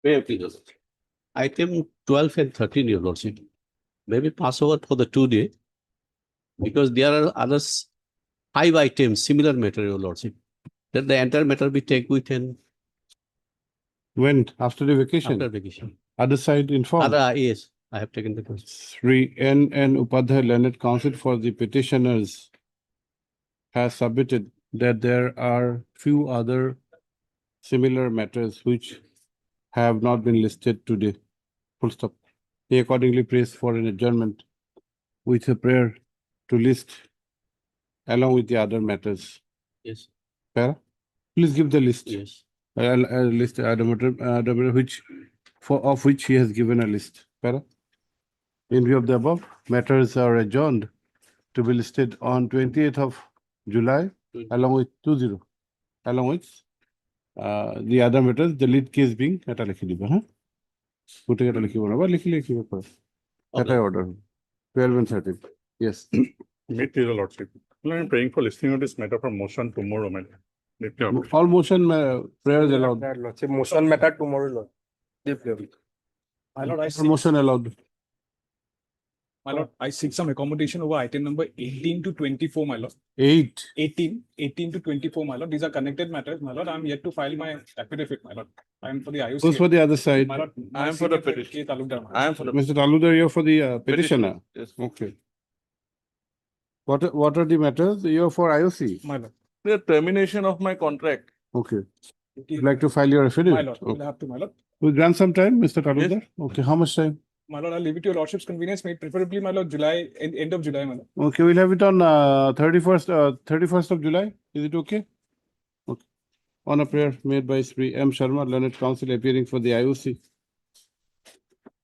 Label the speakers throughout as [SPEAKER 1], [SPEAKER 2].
[SPEAKER 1] May I please? Item 12 and 13, Your Lordship. Maybe pass over for the 2 day because there are others 5 items, similar matter, Your Lordship. Then the entire matter be take with and
[SPEAKER 2] When? After the vacation?
[SPEAKER 1] after vacation.
[SPEAKER 2] Other side informed.
[SPEAKER 1] Yes, I have taken the question.
[SPEAKER 2] Sri N. Upadhyay, Learned Counsel for the petitioners, has submitted that there are few other similar matters which have not been listed today. Full stop. He accordingly prays for an adjournment with a prayer to list along with the other matters.
[SPEAKER 1] Yes,
[SPEAKER 2] Para? Please give the list.
[SPEAKER 1] yes.
[SPEAKER 2] List of which he has given a list. Para? In view of the above, matters are adjourned to be listed on 28th of July along with the other matters, the lead case being eta likhi diba, huh? Pute eta likhi bona ba likhi pa. Eta order 12 and 13. Yes.
[SPEAKER 3] Meet your lordship. I'm praying for listing of this matter for motion tomorrow, madam.
[SPEAKER 2] All motion prayers allowed.
[SPEAKER 4] Lordship, motion matter tomorrow, Lord.
[SPEAKER 5] My lord,
[SPEAKER 2] All motion allowed.
[SPEAKER 5] my lord, I seek some accommodation over item number 18 to 24, my lord. 18 to 24, my lord. These are connected matters, my lord. I'm yet to file my affidavit, my lord. I am for the IOC.
[SPEAKER 2] Who's for the other side?
[SPEAKER 5] My lord,
[SPEAKER 3] I am for the
[SPEAKER 5] senior
[SPEAKER 3] petition.
[SPEAKER 5] K. Talukdar, my lord.
[SPEAKER 3] I am for the
[SPEAKER 2] Mr. Taludar, you're for the petitioner.
[SPEAKER 3] Yes.
[SPEAKER 2] Okay. What are the matters? You're for IOC.
[SPEAKER 5] My lord.
[SPEAKER 3] The termination of my contract.
[SPEAKER 2] Okay. You'd like to file your affidavit?
[SPEAKER 5] My lord,
[SPEAKER 2] Okay.
[SPEAKER 5] we'll have to, my lord.
[SPEAKER 2] We'll grant some time, Mr. Taludar? Okay, how much time?
[SPEAKER 5] My lord, I'll leave it to your lordship's convenience, made preferably, my lord, end of July, my lord.
[SPEAKER 2] Okay, we'll have it on 31st of July. Is it okay? Okay. On a prayer made by Sri M. Sharma, Learned Counsel, appearing for the IOC.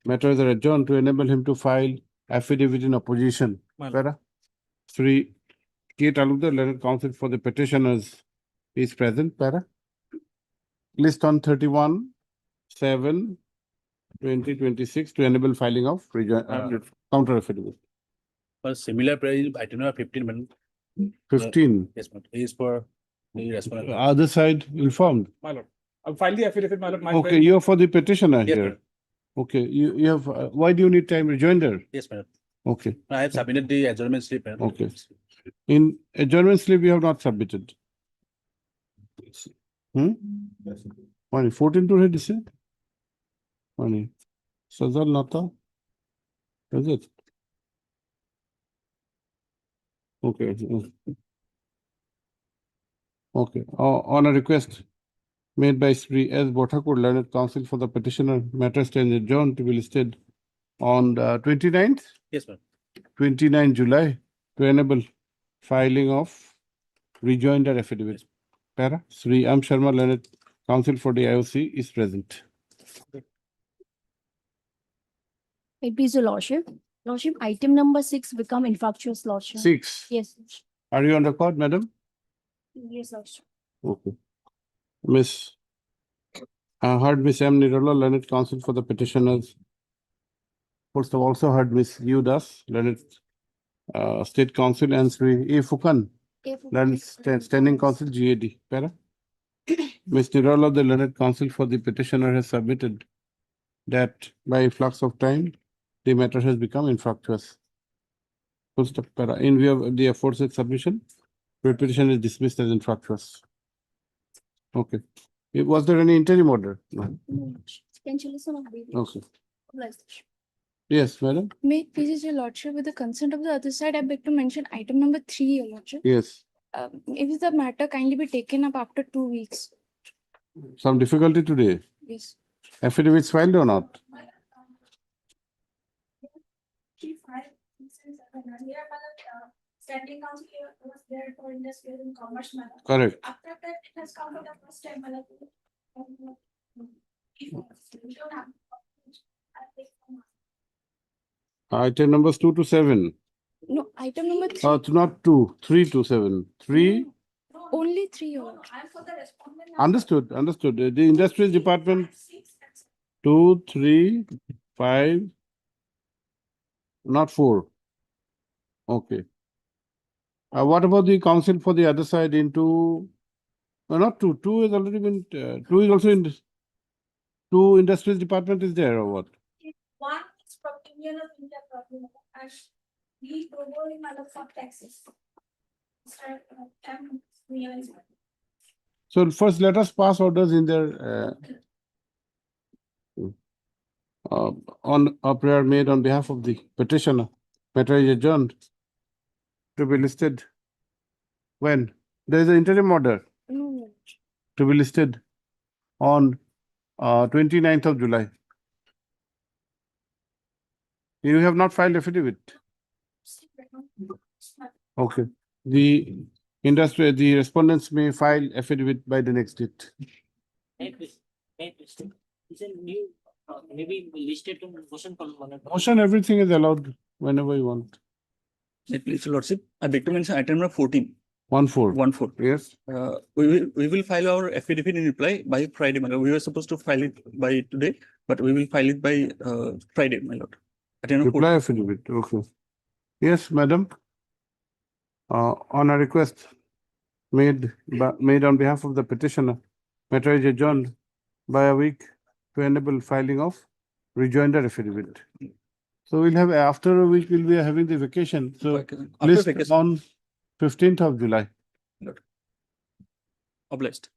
[SPEAKER 2] Matters are adjourned to enable him to file affidavit in opposition.
[SPEAKER 5] My lord.
[SPEAKER 2] Para? Sri K. Talukdar, Learned Counsel for the petitioners, is present. Para? List on 31/7/2026 to enable filing of counter affidavit.
[SPEAKER 1] For similar prayer, item number 15, madam.
[SPEAKER 2] 15.
[SPEAKER 1] Yes, madam. Is for the response.
[SPEAKER 2] Other side informed.
[SPEAKER 5] My lord. I'll file the affidavit, my lord. My
[SPEAKER 2] Okay,
[SPEAKER 5] prayer-
[SPEAKER 2] you're for the petitioner
[SPEAKER 1] Yes,
[SPEAKER 2] here.
[SPEAKER 1] madam.
[SPEAKER 2] Okay, you have, why do you need time rejoinder?
[SPEAKER 1] Yes, madam.
[SPEAKER 2] Okay,
[SPEAKER 1] I have submitted the adjournment slip, madam.
[SPEAKER 2] Okay. In adjournment slip, you have not submitted. Money, 14 to read this? Money. Sazal Nata? Is it? Okay. Okay, on a request made by Sri S. Bothakur, Learned Counsel for the petitioner, matter stands adjourned to be listed on the 29th,
[SPEAKER 1] Yes, madam.
[SPEAKER 2] 29 July, to enable filing of rejoinder affidavit. Para, Sri M. Sharma, Learned Counsel for the IOC, is present.
[SPEAKER 6] It please your lordship. Lordship, item number 6 become infractuous, lordship.
[SPEAKER 2] 6.
[SPEAKER 6] Yes.
[SPEAKER 2] Are you on record, madam?
[SPEAKER 6] Yes, lordship.
[SPEAKER 2] Okay. Miss, heard Miss M. Nirala, Learned Counsel for the petitioners. First of also heard Miss U. Das, Learned State Counsel, and Sri A. Fukan, Learned Standing Counsel, GAD. Para? Miss Nirala, the Learned Counsel for the petitioner, has submitted that by flux of time, the matter has become infractuous. Full stop. Para. In view of the aforesaid submission, the petition is dismissed as infractuous. Okay. Was there any interim order? No.
[SPEAKER 6] Cancellation of bail.
[SPEAKER 2] Okay.
[SPEAKER 6] Lordship.
[SPEAKER 2] Yes, madam?
[SPEAKER 6] May it please your lordship, with the consent of the other side, I beg to mention item number 3, your lordship.
[SPEAKER 2] Yes.
[SPEAKER 6] If the matter kindly be taken up after 2 weeks.
[SPEAKER 2] Some difficulty today.
[SPEAKER 6] Yes.
[SPEAKER 2] Affidavits filed or not?
[SPEAKER 7] Standing counsel was there for industrial and commerce matter.
[SPEAKER 2] Correct.
[SPEAKER 7] After that, it has come for the first time. We don't have.
[SPEAKER 2] Item numbers 2 to 7.
[SPEAKER 6] No, item number 3.
[SPEAKER 2] It's not 2, 3 to 7. 3.
[SPEAKER 6] Only 3, your
[SPEAKER 7] No,
[SPEAKER 6] lordship.
[SPEAKER 7] I'm for the respondent.
[SPEAKER 2] Understood. The industrial department 2, 3, 5, not 4. Okay. What about the counsel for the other side into? Not 2. 2 has already been. 2 is also in. two industries department is there or what?
[SPEAKER 7] One is from Union of India problem and we promoting other for taxes. Start, realize.
[SPEAKER 2] So first let us pass orders in their on a prayer made on behalf of the petitioner. Matter is adjourned to be listed when there is an interim order
[SPEAKER 6] No.
[SPEAKER 2] to be listed on 29th of July. You have not filed affidavit. Okay. The respondents may file affidavit by the next date.
[SPEAKER 8] Is a new, maybe listed to motion.
[SPEAKER 2] Motion, everything is allowed whenever you want.
[SPEAKER 9] Please, Lordship, I beg to mention item number 14,
[SPEAKER 2] 1-4.
[SPEAKER 9] 1-4.
[SPEAKER 2] Yes.
[SPEAKER 9] We will file our affidavit in reply by Friday, my lord. We were supposed to file it by today, but we will file it by Friday, my lord. Item number
[SPEAKER 2] Reply
[SPEAKER 9] 14.
[SPEAKER 2] affidavit. Okay. Yes, madam. On a request made on behalf of the petitioner, matter is adjourned by a week to enable filing of rejoinder affidavit. So we'll have, after a week, we'll be having the vacation. So
[SPEAKER 9] Okay. After
[SPEAKER 2] list
[SPEAKER 9] vacation,
[SPEAKER 2] on 15th of July.
[SPEAKER 9] obliged.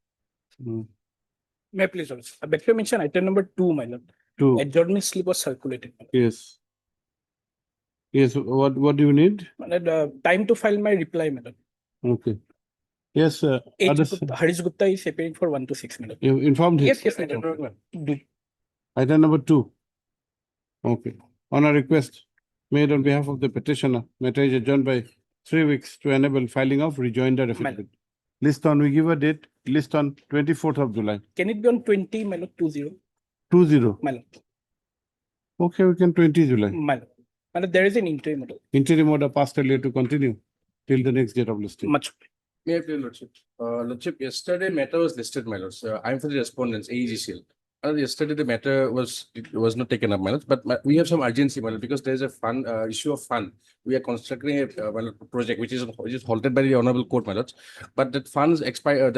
[SPEAKER 4] May I please also, I beg to mention item number 2, my lord.
[SPEAKER 2] Two.
[SPEAKER 4] Adjournment slip was circulated.
[SPEAKER 2] Yes. Yes, what do you need?
[SPEAKER 4] My lord, time to file my reply, my lord.
[SPEAKER 2] Okay. Yes, others,
[SPEAKER 4] Harish Gupta is appearing for 1 to 6 minutes.
[SPEAKER 2] you informed him?
[SPEAKER 4] Yes, my lord. Do.
[SPEAKER 2] Item number 2. Okay. On a request made on behalf of the petitioner, matter is adjourned by 3 weeks to enable filing of rejoinder affidavit. List on, we give a date, list on 24th of July.
[SPEAKER 4] Can it be on 20, my lord, 20?
[SPEAKER 2] 20.
[SPEAKER 4] My lord.
[SPEAKER 2] Okay, we can 20 July.
[SPEAKER 4] My lord. My lord, there is an interim order.
[SPEAKER 2] Interim order passed earlier to continue till the next date of listing.
[SPEAKER 4] Much.
[SPEAKER 10] May I please, Lordship? Lordship, yesterday matter was listed, my lords. I'm for the respondents, AEGCL. Yesterday the matter was not taken up, my lords, but we have some urgency, my lord, because there is a fund issue of fund. We are constructing a project which is halted by the honorable court, my lords. But that funds expire.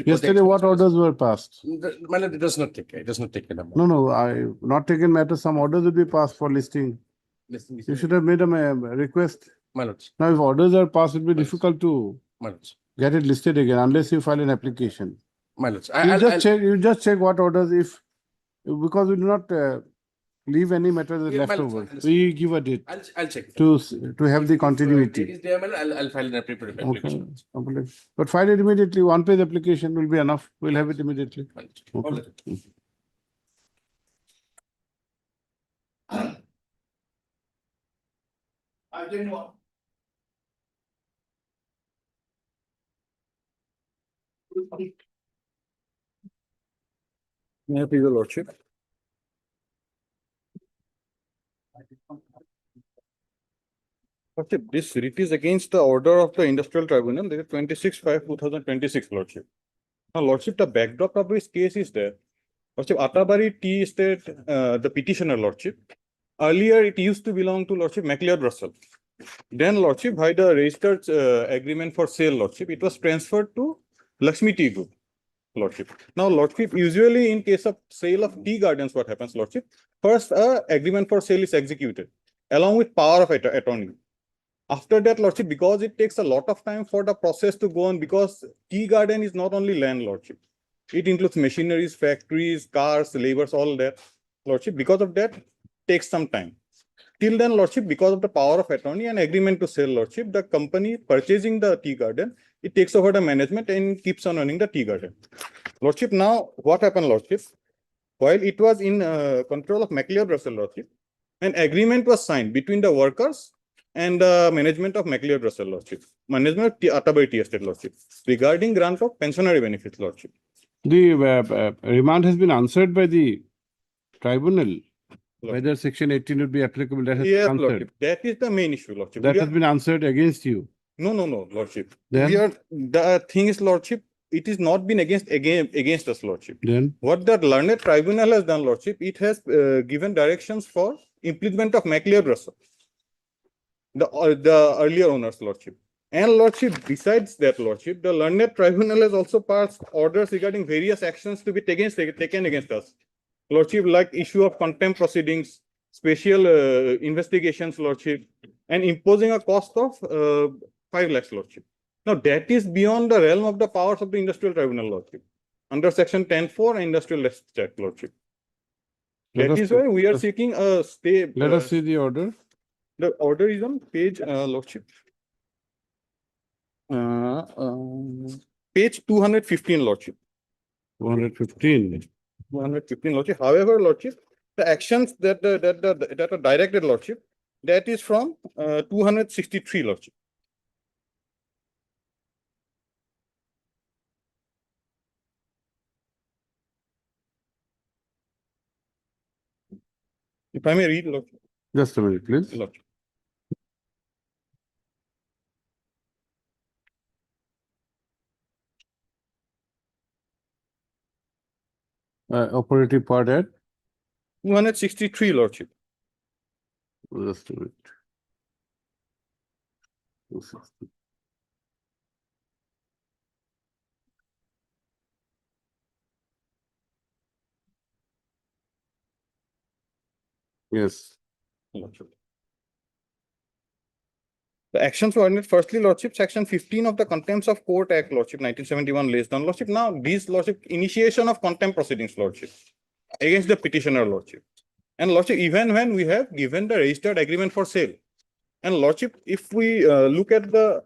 [SPEAKER 2] Yesterday, what orders were passed?
[SPEAKER 10] My lord, it does not take. It does not taken up.
[SPEAKER 2] No, I not taken matter. Some orders will be passed for listing. You should have made a request.
[SPEAKER 10] My lords.
[SPEAKER 2] Now, if orders are passed, it will be difficult to
[SPEAKER 10] My lords.
[SPEAKER 2] get it listed again unless you file an application.
[SPEAKER 10] My lords.
[SPEAKER 2] You just check what orders because we do not leave any matter
[SPEAKER 10] Yeah,
[SPEAKER 2] left
[SPEAKER 10] my
[SPEAKER 2] over.
[SPEAKER 10] lords,
[SPEAKER 2] We give a date
[SPEAKER 10] I'll check.
[SPEAKER 2] to have the
[SPEAKER 10] If,
[SPEAKER 2] continuity.
[SPEAKER 10] it is there, my lord, I'll file an application.
[SPEAKER 2] Okay. But file it immediately. One page application will be enough. We'll have it immediately.
[SPEAKER 10] My lords. All
[SPEAKER 2] Okay.
[SPEAKER 10] right.
[SPEAKER 1] I didn't want.
[SPEAKER 3] May I please, your lordship? Lordship, this writ is against the order of the Industrial Tribunal, that is 26/5/2026, Lordship. Now, Lordship, the backdrop of this case is there. Lordship, Atabari Tea Estate, the petitioner, Lordship. Earlier, it used to belong to Lordship MacLeod Russell. Then, Lordship, by the registered agreement for sale, Lordship, it was transferred to Lakshmi Tea Group, Lordship. Now, Lordship, usually in case of sale of tea gardens, what happens, Lordship? First, agreement for sale is executed along with power of attorney. After that, Lordship, because it takes a lot of time for the process to go on, because tea garden is not only land, Lordship. It includes machineries, factories, cars, labors, all that, Lordship. Because of that, takes some time. Till then, Lordship, because of the power of attorney and agreement to sell, Lordship, the company purchasing the tea garden, it takes over the management and keeps on running the tea garden. Lordship, now what happened, Lordship? While it was in control of MacLeod Russell, Lordship, an agreement was signed between the workers and the management of MacLeod Russell, Lordship, management of Atabari Tea Estate, Lordship, regarding grant of pensionary benefits, Lordship.
[SPEAKER 2] The remand has been answered by the tribunal. Whether section 18 would be applicable, that has been
[SPEAKER 3] Yes,
[SPEAKER 2] answered.
[SPEAKER 3] Lordship, that is the main issue, Lordship.
[SPEAKER 2] That
[SPEAKER 3] We
[SPEAKER 2] has
[SPEAKER 3] are-
[SPEAKER 2] been answered against you.
[SPEAKER 3] No, Lordship.
[SPEAKER 2] Then?
[SPEAKER 3] The thing is, Lordship, it is not been against us, Lordship.
[SPEAKER 2] Then,
[SPEAKER 3] What the learned tribunal has done, Lordship, it has given directions for implement of MacLeod Russell, the earlier owners, Lordship. And Lordship, besides that, Lordship, the learned tribunal has also passed orders regarding various actions to be taken against us. Lordship, like issue of contempt proceedings, special investigations, Lordship, and imposing a cost of 5 lakhs, Lordship. Now, that is beyond the realm of the powers of the industrial tribunal, Lordship, under section 10(4) industrial act, Lordship.
[SPEAKER 2] Let
[SPEAKER 3] That
[SPEAKER 2] us
[SPEAKER 3] is
[SPEAKER 2] see-
[SPEAKER 3] why we are
[SPEAKER 2] let-
[SPEAKER 3] seeking a stay.
[SPEAKER 2] Let us see the order.
[SPEAKER 3] The order is on page, Lordship. Page 215, Lordship.
[SPEAKER 2] 115.
[SPEAKER 3] 115, Lordship. However, Lordship, the actions that are directed, Lordship, that is from 263, Lordship. If I may read, Lordship.
[SPEAKER 2] Just a minute, please.
[SPEAKER 3] Lordship.
[SPEAKER 2] Operative part at,
[SPEAKER 3] 263, Lordship.
[SPEAKER 2] just a minute. 260. Yes.
[SPEAKER 3] Lordship. The actions were ordered firstly, Lordship, section 15 of the Contempts of Court Act, Lordship, 1971 lays down, Lordship. Now, these, Lordship, initiation of contempt proceedings, Lordship, against the petitioner, Lordship. And Lordship, even when we have given the registered agreement for sale. And Lordship, if we look at the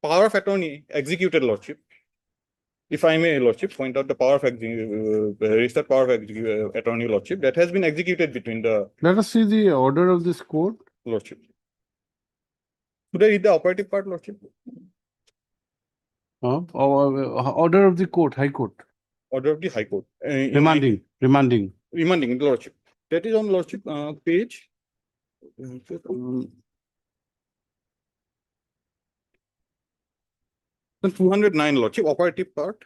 [SPEAKER 3] power of attorney executed, Lordship, if I may, Lordship, point out the power of registered power of attorney, Lordship, that has been executed between the
[SPEAKER 2] Let us see the order of this court.
[SPEAKER 3] Lordship. Should I read the operative part, Lordship?
[SPEAKER 2] Order of the court, High Court.
[SPEAKER 3] Order of the High Court.
[SPEAKER 2] Remanding.
[SPEAKER 3] Remanding, Lordship. That is on, Lordship, page. 209, Lordship, operative part.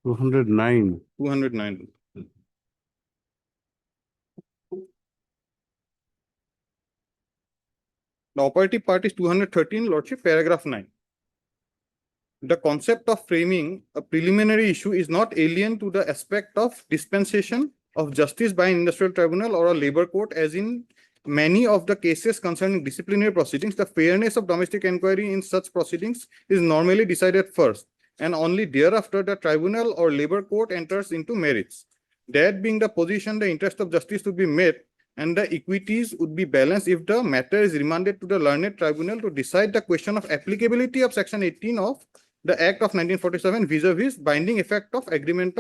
[SPEAKER 2] Two hundred nine.
[SPEAKER 3] 209. The operative part is 213, Lordship, paragraph 9. The concept of framing a preliminary issue is not alien to the aspect of dispensation of justice by an industrial tribunal or a labor court, as in many of the cases concerning disciplinary proceedings. The fairness of domestic inquiry in such proceedings is normally decided first, and only thereafter the tribunal or labor court enters into merits. That being the position, the interest of justice would be met and the equities would be balanced if the matter is remanded to the learned tribunal to decide the question of applicability of section 18 of the Act of 1947 vis-a-vis binding effect of agreement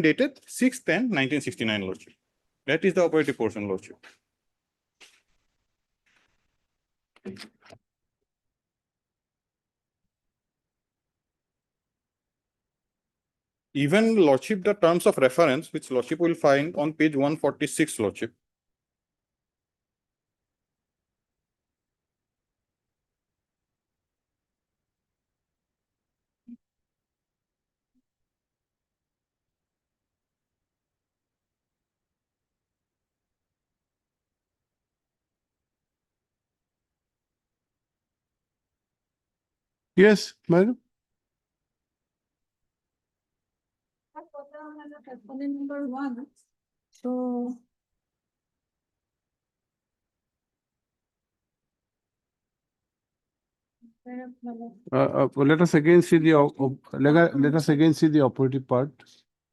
[SPEAKER 3] dated 6/10/1969, Lordship. That is the operative portion, Lordship. Even, Lordship, the terms of reference, which Lordship will find on page 146, Lordship.
[SPEAKER 2] Yes, madam.
[SPEAKER 7] Component number 1. So.
[SPEAKER 2] Let us again see the let us again see the operative part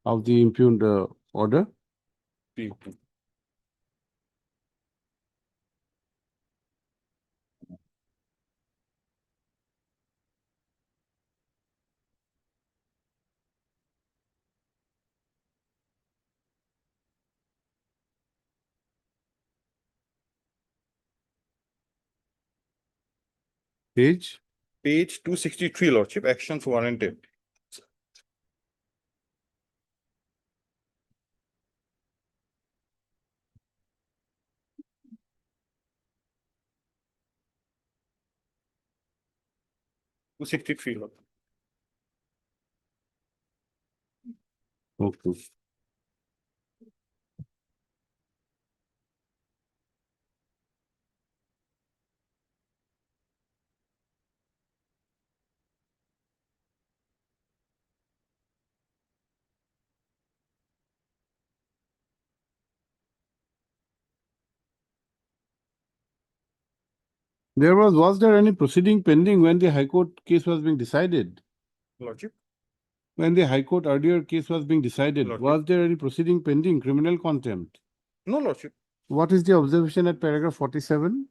[SPEAKER 2] of the impugned order. Page.
[SPEAKER 3] Page 263, Lordship, actions warranted. Two 63, Lord.
[SPEAKER 2] Okay. Was there any proceeding pending when the High Court case was being decided?
[SPEAKER 3] Lordship,
[SPEAKER 2] When the High Court earlier case was being decided,
[SPEAKER 3] Lordship.
[SPEAKER 2] was there any proceeding pending, criminal contempt?
[SPEAKER 3] no lordship.
[SPEAKER 2] What is the observation at paragraph 47?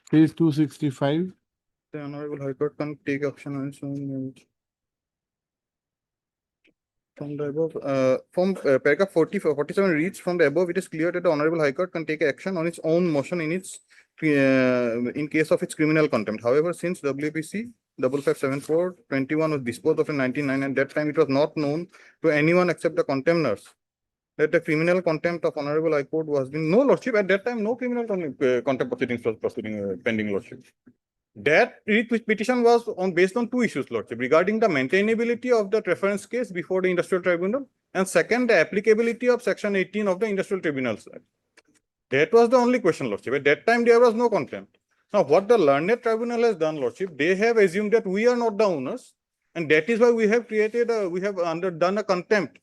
[SPEAKER 2] Page 265.
[SPEAKER 3] The Honorable High Court can take action on its own merits. From the above, paragraph 47 reads, from the above, it is clear that the Honorable High Court can take action on its own motion in case of its criminal contempt. However, since WPC 5574/21 was disposed of in 1999, and that time it was not known to anyone except the contemners that the criminal contempt of Honorable High Court was being, no lordship, at that time, no criminal contempt proceedings was pending lordship. That petition was based on two issues, lordship, regarding the maintainability of the reference case before the Industrial Tribunal, and second, the applicability of Section 18 of the Industrial Tribunals Act. That was the only question, lordship. At that time, there was no contempt. Now, what the learned tribunal has done, lordship, they have assumed that we are not the owners, and that is why we have done a contempt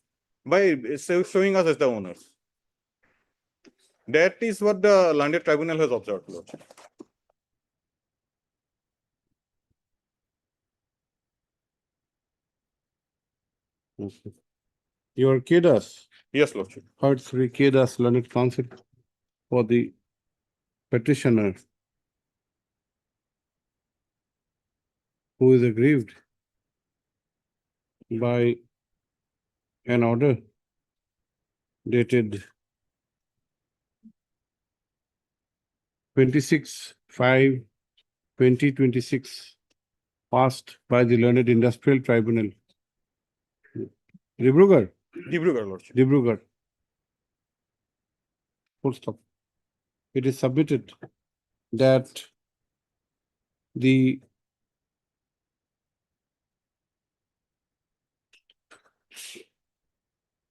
[SPEAKER 3] by showing us as the owners. That is what the learned tribunal has observed, lordship.
[SPEAKER 2] Okay. Your Kedas,
[SPEAKER 3] Yes, lordship.
[SPEAKER 2] heard Sri Kedas, learned counsel for the petitioner who is aggrieved by an order dated 26/5/2026, passed by the learned industrial tribunal. Dibrugarh,
[SPEAKER 3] Dibrugarh, lordship.
[SPEAKER 2] Dibrugarh. Full stop. It is submitted that the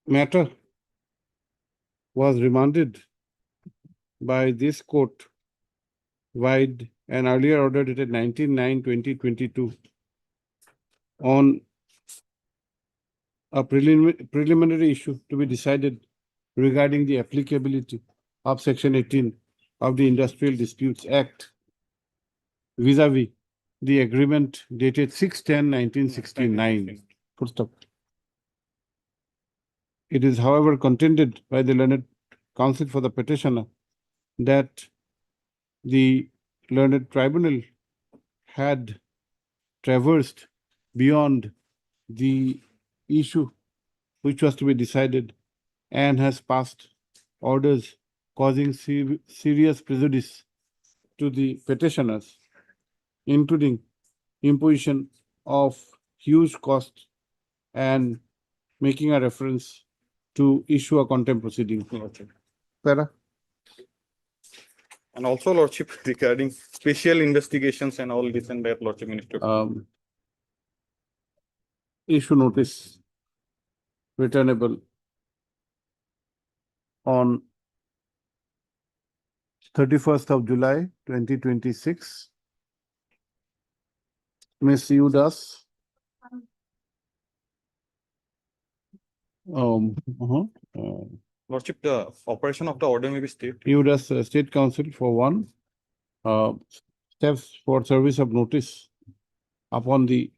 [SPEAKER 2] matter was remanded by this court vide an earlier order dated 19/9/2022 on a preliminary issue to be decided regarding the applicability of Section 18 of the Industrial Disputes Act vis-a-vis the agreement dated 6/10/1969. Full stop. It is, however, contended by the learned counsel for the petitioner that the learned tribunal had traversed beyond the issue which was to be decided and has passed orders causing serious prejudice to the petitioners, including imposition of huge cost and making a reference to issue a contempt proceeding.
[SPEAKER 3] Lordship.
[SPEAKER 2] Para?
[SPEAKER 3] And also, lordship, regarding special investigations and all this and that, lordship, minister.
[SPEAKER 2] Issue notice returnable on 31st of July 2026. Ms. Udas.
[SPEAKER 3] Lordship, the operation of the order may be stayed.
[SPEAKER 2] Udas State Council for one. Steps for service of notice upon the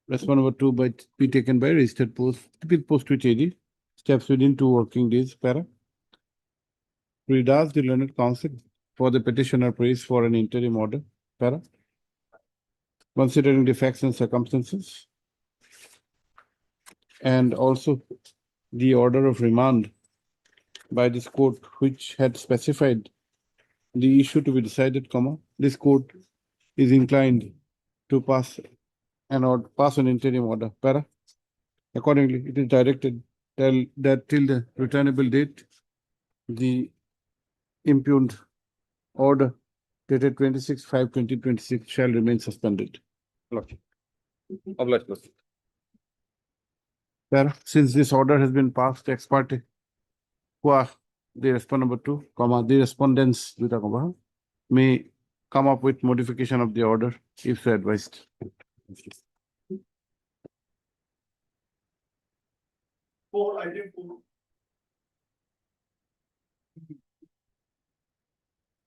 [SPEAKER 2] response number 2 be taken by registered post with post which AD. Steps within 2 working days. Para. Redas the learned counsel for the petitioner prays for an interim order. Para. Considering the facts and circumstances, and also the order of remand by this court which had specified the issue to be decided, this court is inclined to pass an interim order. Para. Accordingly, it is directed that till the returnable date, the impugned order dated 26/5/2026 shall remain suspended.
[SPEAKER 3] Lordship. Obliged, lordship.
[SPEAKER 2] Para. Since this order has been passed ex parte, the respondent number 2, the respondents may come up with modification of the order if so advised.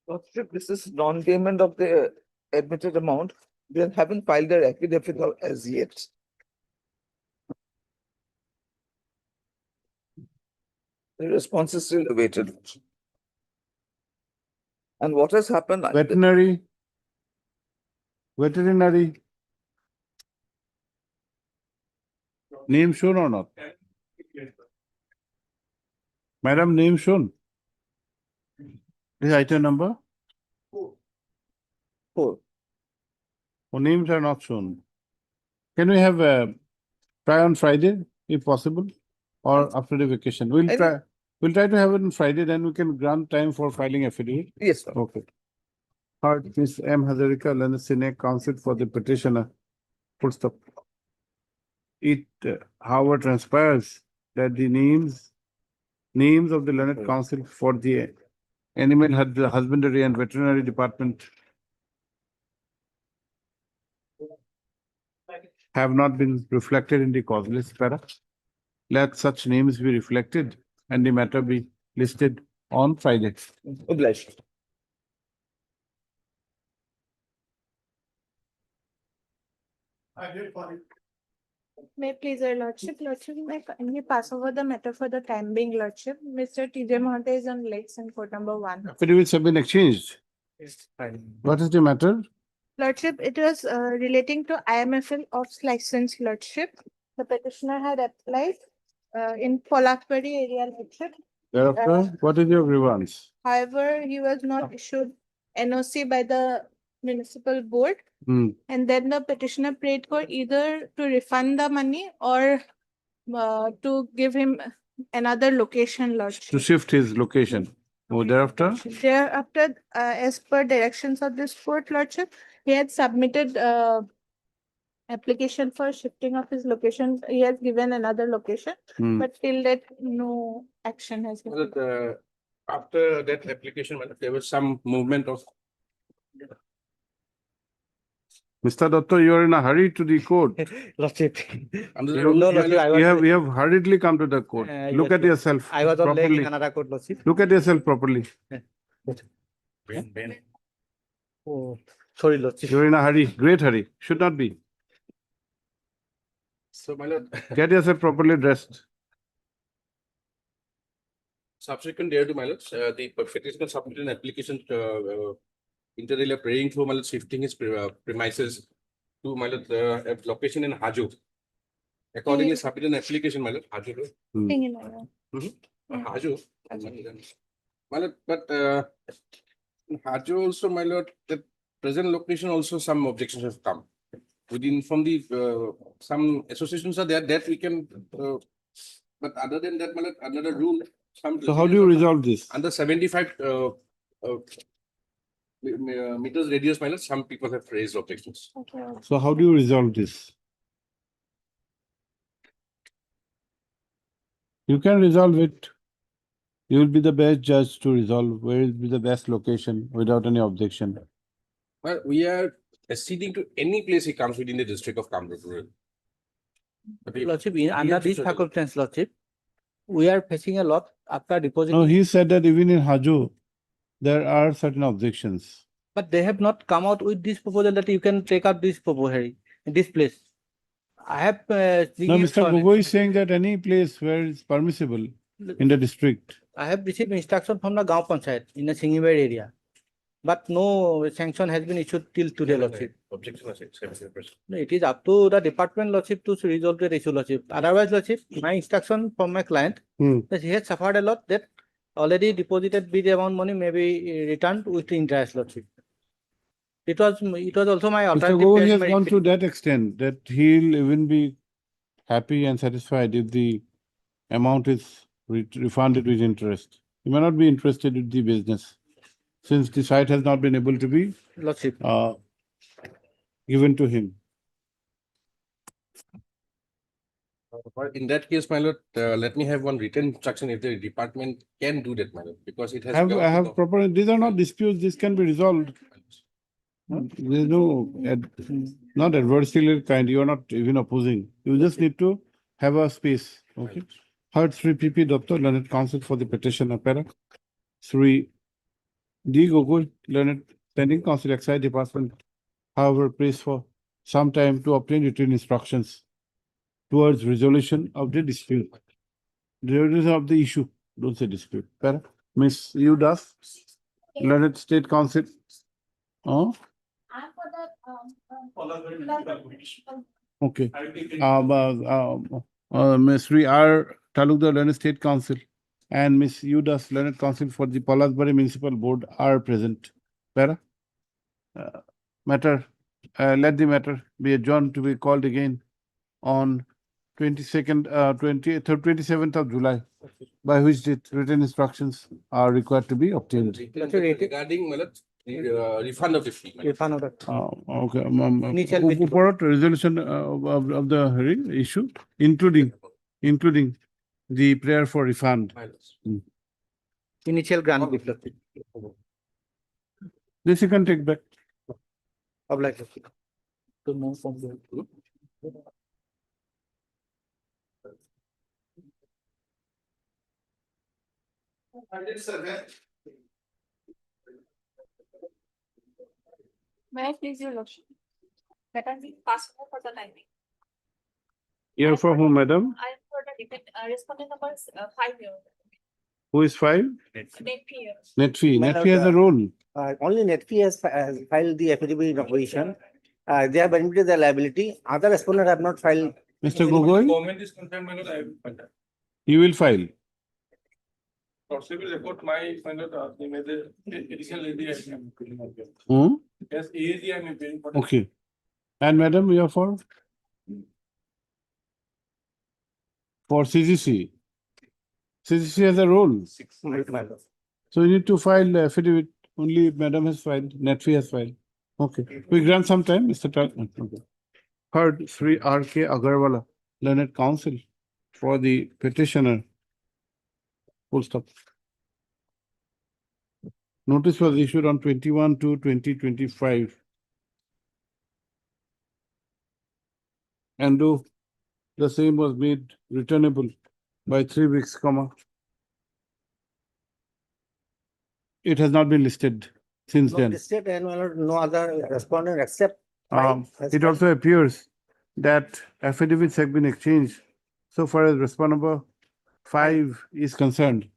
[SPEAKER 11] Lordship, this is non-payment of the admitted amount. They haven't filed their affidavit as yet. The response is still awaited. And what has happened?
[SPEAKER 2] Veterinary. Name shown or not? Madam, name shown. This item number?
[SPEAKER 11] Four.
[SPEAKER 2] Or names are not shown. Can we have a try on Friday, if possible, or after the vacation? We'll try to have it on Friday, then we can grant time for filing affidavit.
[SPEAKER 11] Yes, sir.
[SPEAKER 2] Okay. Third, Ms. M. Hazarika, Learned Senior Counsel for the petitioner. Full stop. It, however, transpires that the names of the learned counsel for the animal husbandry and veterinary department have not been reflected in the causeless para. Let such names be reflected and the matter be listed on Friday.
[SPEAKER 11] Obliged.
[SPEAKER 12] May I please, Your Lordship, may I kindly pass over the matter for the time being, Lordship. Mr. T.J. Mahanta is on legs in court number 1.
[SPEAKER 2] Affidavits have been exchanged. What is the matter?
[SPEAKER 12] Lordship, it was relating to IMFL of license, Lordship. The petitioner had applied in Polakpuri area, Lordship.
[SPEAKER 2] Thereafter, what is your grievance?
[SPEAKER 12] However, he was not issued NOC by the municipal board. And then the petitioner prayed for either to refund the money or to give him another location, Lordship.
[SPEAKER 2] To shift his location. Thereafter?
[SPEAKER 12] Thereafter, as per directions of this court, Lordship, he had submitted application for shifting of his location. He has given another location, but till that, no action has been.
[SPEAKER 10] Well, after that application, there was some movement of.
[SPEAKER 2] Mr. Dotto, you are in a hurry to the court.
[SPEAKER 8] Lordship.
[SPEAKER 2] We have hurriedly come to the court. Look at yourself.
[SPEAKER 8] I was on leg
[SPEAKER 2] properly.
[SPEAKER 8] in another court, Lordship.
[SPEAKER 2] Look at yourself properly.
[SPEAKER 8] Oh, sorry, Lordship.
[SPEAKER 2] You're in a hurry, great hurry. Should not be.
[SPEAKER 10] So, my lord.
[SPEAKER 2] Get yourself properly dressed.
[SPEAKER 10] Subsequent there to my lords, the petitioner submitted an application inter alia praying for my lord shifting his premises to my lord location in Haju. Accordingly, submitted an application, my lord, Haju. Haju. My lord, but in Haju also, my lord, the present location also some objections have come. Within from the some associations are there that we can, but other than that, my lord, another rule.
[SPEAKER 2] So how do you resolve this?
[SPEAKER 10] Under 75 meters radius, my lord, some people have raised objections.
[SPEAKER 12] Okay.
[SPEAKER 2] So how do you resolve this? You can resolve it. You will be the best judge to resolve where will be the best location without any objection.
[SPEAKER 10] Well, we are acceding to any place he comes within the district of Kamrup.
[SPEAKER 8] Lordship, under this circumstance, Lordship, we are facing a lot after depositing.
[SPEAKER 2] No, he said that even in Haju, there are certain objections.
[SPEAKER 8] But they have not come out with this proposal that you can take out this proposal in this place. I have.
[SPEAKER 2] No, Mr. Gogoi is saying that any place where it's permissible in the district.
[SPEAKER 8] I have received instruction from the Gaon Panchayat in the Singhiwar area, but no sanction has been issued till today, Lordship.
[SPEAKER 10] Objection was 70%.
[SPEAKER 8] No, it is up to the department, Lordship, to resolve the issue, Lordship. Otherwise, Lordship, my instruction from my client that he has suffered a lot, that already deposited big amount money may be returned with interest, Lordship. It was also my alternative.
[SPEAKER 2] Mr. Gogoi has gone to that extent that he'll even be happy and satisfied if the amount is refunded with interest. He may not be interested in the business since the site has not been able to be
[SPEAKER 8] Lordship.
[SPEAKER 2] Given to him.
[SPEAKER 10] In that case, my lord, let me have one written instruction if the department can do that, my lord, because it has.
[SPEAKER 2] I have proper. These are not disputes. This can be resolved. There is no not adversarial kind. You are not even opposing. You just need to have a space. Okay. Heard Sri P.P. Dr. Learned Counsel for the petition appellant. Sri D. Gogol, learned standing counsel, Excise Department, however, prays for some time to obtain written instructions towards resolution of the dispute. Resolution of the issue, don't say dispute. Para? Miss Udas, learned state counsel. Oh,
[SPEAKER 7] And for the,
[SPEAKER 2] okay. Miss Sri R. Talukdar, learned state counsel, and Miss Udas, learned counsel for the Palasbari Municipal Board are present. Para? Matter, let the matter be adjourned to be called again on 22nd, 27th of July, by which date written instructions are required to be obtained.
[SPEAKER 10] Regarding refund of the fee.
[SPEAKER 8] Refund of that.
[SPEAKER 2] Okay,
[SPEAKER 8] Initial bit.
[SPEAKER 2] report resolution of the hearing issue, including the prayer for refund.
[SPEAKER 8] Initial grant gift.
[SPEAKER 2] This you can take back.
[SPEAKER 8] Obliged. To move from the.
[SPEAKER 7] may I please your lordship? That has been passed over for the timing.
[SPEAKER 2] Here for whom, madam?
[SPEAKER 7] I am for the respondent number 5 here.
[SPEAKER 2] Who is 5?
[SPEAKER 7] Next year.
[SPEAKER 2] Netfee.
[SPEAKER 8] My
[SPEAKER 2] Netfee has a role.
[SPEAKER 8] Only Netfee has filed the affidavit in opposition. They have admitted their liability. Other respondents have not filed.
[SPEAKER 2] Mr. Gogoi,
[SPEAKER 5] Government is concerned, my lord, I will find that.
[SPEAKER 2] you will file.
[SPEAKER 5] Possible report my final, they made the additional lady.
[SPEAKER 2] Hmm?
[SPEAKER 5] Yes, AAG I am appearing for.
[SPEAKER 2] Okay. And madam, you are for? For CGC. CGC has a role. So you need to file the affidavit. Only madam has filed, Netfee has filed. Okay. We grant some time, Mr. Talman. Okay. Heard Sri R.K. Agarwala, learned counsel for the petitioner. Full stop. Notice was issued on 21/2/2025. And though the same was made returnable by 3 weeks, comma, it has not been listed since
[SPEAKER 8] No
[SPEAKER 2] then.
[SPEAKER 8] listed and no other respondent except.
[SPEAKER 2] It also appears that affidavits have been exchanged so far as respondent number 5 is concerned.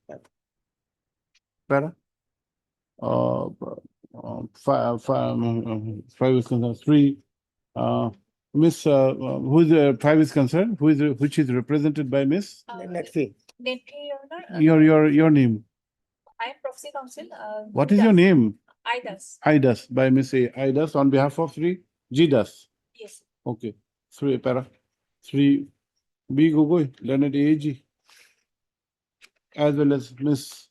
[SPEAKER 2] Para? Five is concerned. 3. Miss, who is 5 is concerned? Which is represented by Miss?
[SPEAKER 8] Netfee.
[SPEAKER 7] Net fee, your honor.
[SPEAKER 2] Your name.
[SPEAKER 7] I am proxy counsel.
[SPEAKER 2] What is your name?
[SPEAKER 7] IDAS.
[SPEAKER 2] Idas, by Miss Idas on behalf of Sri Jidas.
[SPEAKER 7] Yes.
[SPEAKER 2] Okay. 3 para. 3 B Gogoi, learned AAG, as well as Miss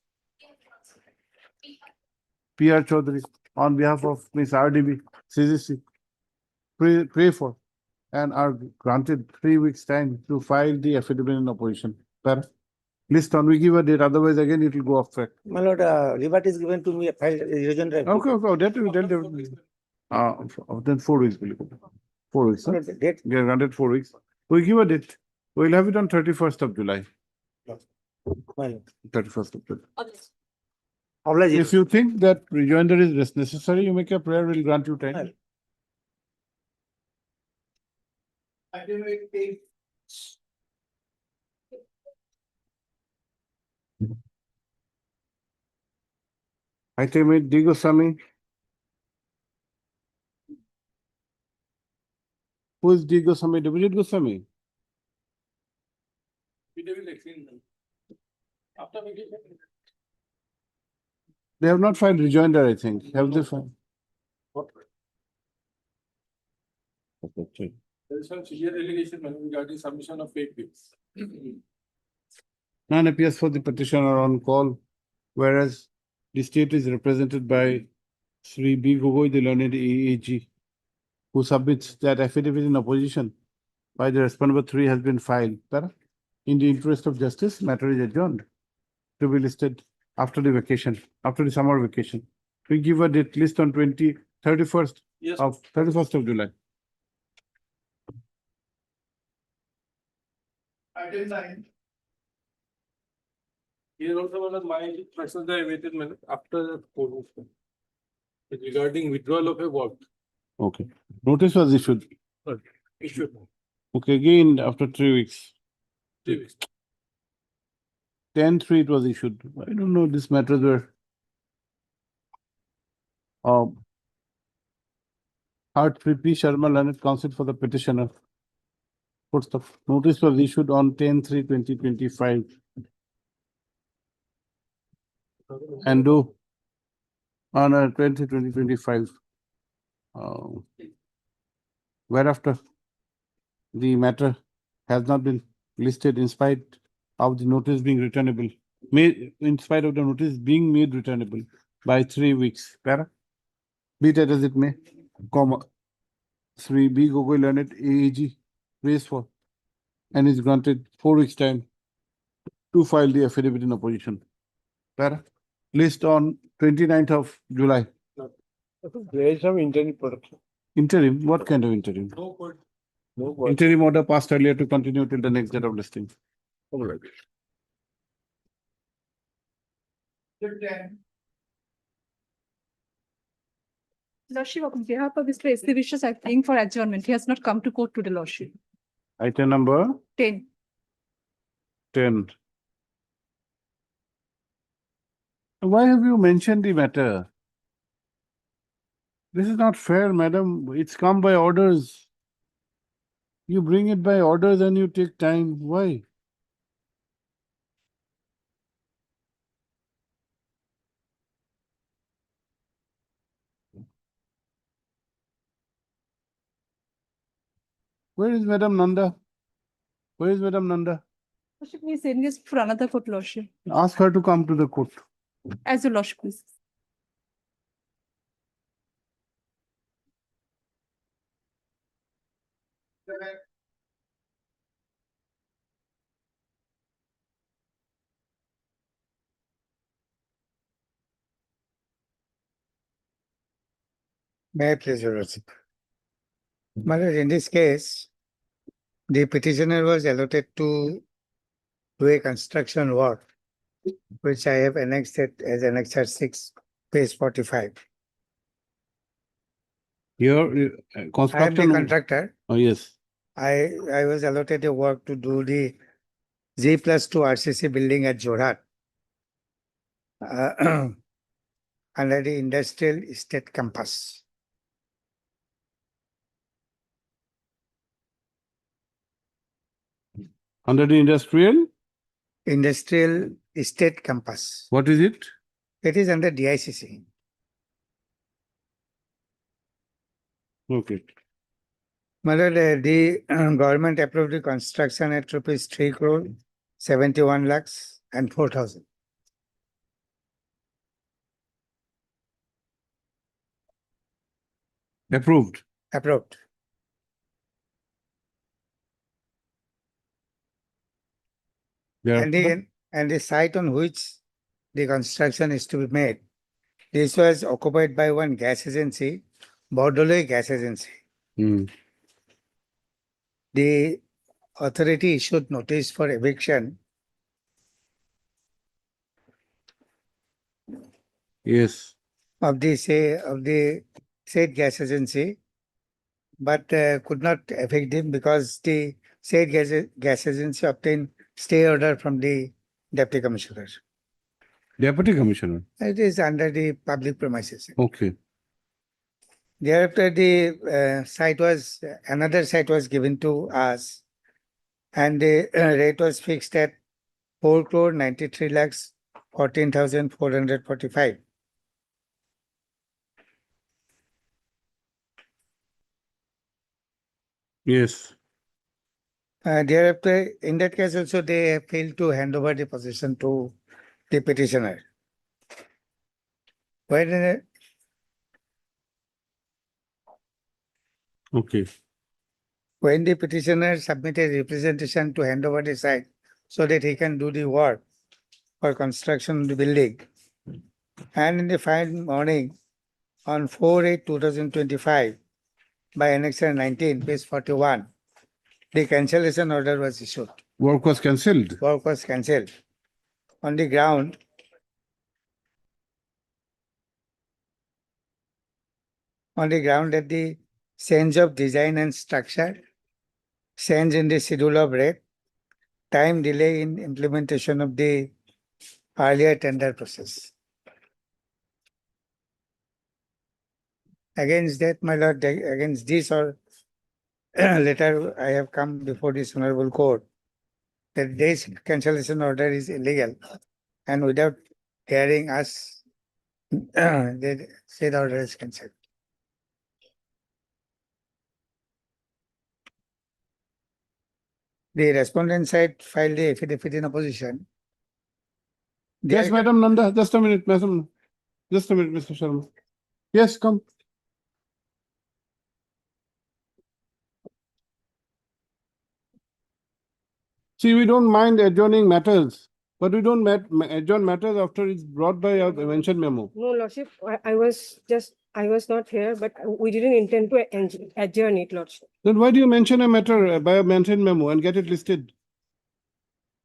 [SPEAKER 2] PR Chaudhary on behalf of Miss RDB, CGC. Pray for and are granted 3 weeks time to file the affidavit in opposition. Para. List on, we give a date, otherwise again it will go off track.
[SPEAKER 8] My lord, revert is given to me, file erosion drive.
[SPEAKER 2] Okay, that we tell them. Then 4 weeks will go. 4 weeks. Huh?
[SPEAKER 8] Date.
[SPEAKER 2] We are granted 4 weeks. We give a date. We'll have it on 31st of July.
[SPEAKER 8] My lord.
[SPEAKER 2] 31st of July.
[SPEAKER 8] Obliged.
[SPEAKER 2] If you think that rejoinder is necessary, you make a prayer, we'll grant you time. Item 8, D. Goswami. Who is D. Goswami? Devijit Goswami?
[SPEAKER 5] After vacation.
[SPEAKER 2] They have not filed rejoinder, I think. Have they filed? Okay.
[SPEAKER 5] There is some severe allegation regarding submission of fake bills.
[SPEAKER 2] None appears for the petitioner on call, whereas the state is represented by Sri B. Gogoi, the learned AAG, who submits that affidavit in opposition by the respondent 3 has been filed. In the interest of justice, matter is adjourned to be listed after the vacation, after the summer vacation. We give a date list on 31st
[SPEAKER 5] Yes.
[SPEAKER 2] of July.
[SPEAKER 11] Item 9.
[SPEAKER 2] Here also one of my questions I waited minute after the court. Regarding withdrawal of a work. Okay. Notice was issued.
[SPEAKER 5] Issue.
[SPEAKER 2] Okay, again after 3 weeks.
[SPEAKER 5] 3 weeks.
[SPEAKER 2] 10/3 it was issued. I don't know, these matters were. Hart P. Sharma Learned Counsel for the petitioner. What's the notice was issued on 10/3/2025. And do on 20/2025. Whereafter the matter has not been listed in spite of the notice being returnable, made in spite of the notice being made returnable by 3 weeks. Para? Be that as it may, comma, Sri B. Gogoi Learned AAG raised for and is granted 4 weeks time to file the affidavit in opposition. Para? List on 29th of July.
[SPEAKER 11] There is some interim production.
[SPEAKER 2] Interim, what kind of interim?
[SPEAKER 11] No work.
[SPEAKER 2] Interim order passed earlier to continue till the next date of listing.
[SPEAKER 11] All right.
[SPEAKER 12] Lordship, on behalf of Mr. S. Vishwas, I think for adjournment. He has not come to court today, Lordship.
[SPEAKER 2] Item number
[SPEAKER 12] 10.
[SPEAKER 2] 10. Why have you mentioned the matter? This is not fair, madam. It's come by orders. You bring it by orders and you take time. Why? Where is Madam Nanda? Where is Madam Nanda?
[SPEAKER 12] Lordship, he is sending us for another court, Lordship.
[SPEAKER 2] Ask her to come to the court.
[SPEAKER 12] As your Lordship, please.
[SPEAKER 13] May I please, Your Lordship? My lord, in this case, the petitioner was allotted to do a construction work, which I have annexed it as Annexure 6, page 45.
[SPEAKER 2] Your
[SPEAKER 13] I am the
[SPEAKER 2] construction.
[SPEAKER 13] contractor.
[SPEAKER 2] Oh, yes.
[SPEAKER 13] I was allotted a work to do the G+2 RCC building at Gauhati. Under the industrial estate campus.
[SPEAKER 2] Under the industrial?
[SPEAKER 13] Industrial estate campus.
[SPEAKER 2] What is it?
[SPEAKER 13] It is under DICC.
[SPEAKER 2] Okay.
[SPEAKER 13] My lord, the government approved the construction at rupees 3 crore 71 lakhs and 4,000.
[SPEAKER 2] Approved.
[SPEAKER 13] Approved.
[SPEAKER 2] Thereafter?
[SPEAKER 13] And the site on which the construction is to be made, this was occupied by one gas agency, Bordoloi Gas Agency. The authority issued notice for eviction.
[SPEAKER 2] Yes.
[SPEAKER 13] Of the said gas agency, but could not affect him because the said gas agency obtained stay order from the deputy commissioner.
[SPEAKER 2] Deputy Commissioner.
[SPEAKER 13] It is under the public premises.
[SPEAKER 2] Okay.
[SPEAKER 13] Thereafter, the another site was given to us, and the rate was fixed at 4 crore 93 lakhs 14,445.
[SPEAKER 2] Yes.
[SPEAKER 13] Thereafter, in that case also, they failed to hand over the possession to the petitioner. When
[SPEAKER 2] Okay.
[SPEAKER 13] when the petitioner submitted representation to hand over the site so that he can do the work for construction of the building, and in the fine morning on 4/8/2025 by Annexure 19, page 41, the cancellation order was issued.
[SPEAKER 2] Work was cancelled.
[SPEAKER 13] Work was cancelled. on the ground that the change of design and structure, change in the schedule of rate, time delay in implementation of the earlier tender process. Against that, my lord, against this or letter, I have come before this honorable court that this cancellation order is illegal, and without hearing us, they say the order is cancelled. The respondent side filed the affidavit in opposition.
[SPEAKER 2] Yes, Madam Nanda, just a minute, Madam. Just a minute, Mr. Sharma. Yes, come. See, we don't mind adjourning matters, but we don't adjourn matters after it's brought by a mention memo.
[SPEAKER 14] No, Lordship, I was not here, but we didn't intend to adjourn it, Lordship.
[SPEAKER 2] Then why do you mention a matter by a mention memo and get it listed?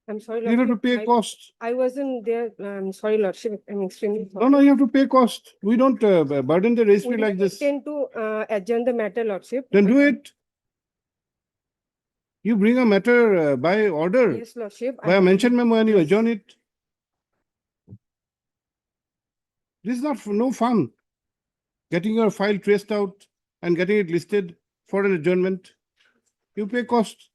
[SPEAKER 14] I'm sorry,
[SPEAKER 2] You have to
[SPEAKER 14] Lordship.
[SPEAKER 2] pay cost.
[SPEAKER 14] I wasn't there. I'm sorry, Lordship. I'm extremely sorry.
[SPEAKER 2] No, you have to pay cost. We don't burden the registry
[SPEAKER 14] We
[SPEAKER 2] like
[SPEAKER 14] didn't
[SPEAKER 2] this.
[SPEAKER 14] intend to adjourn the matter, Lordship.
[SPEAKER 2] Then do it. You bring a matter by order,
[SPEAKER 14] Yes, Lordship.
[SPEAKER 2] by a mention memo, and you
[SPEAKER 14] Yes.
[SPEAKER 2] adjourn it. This is not no fun. Getting your file traced out and getting it listed for an adjournment. You pay cost.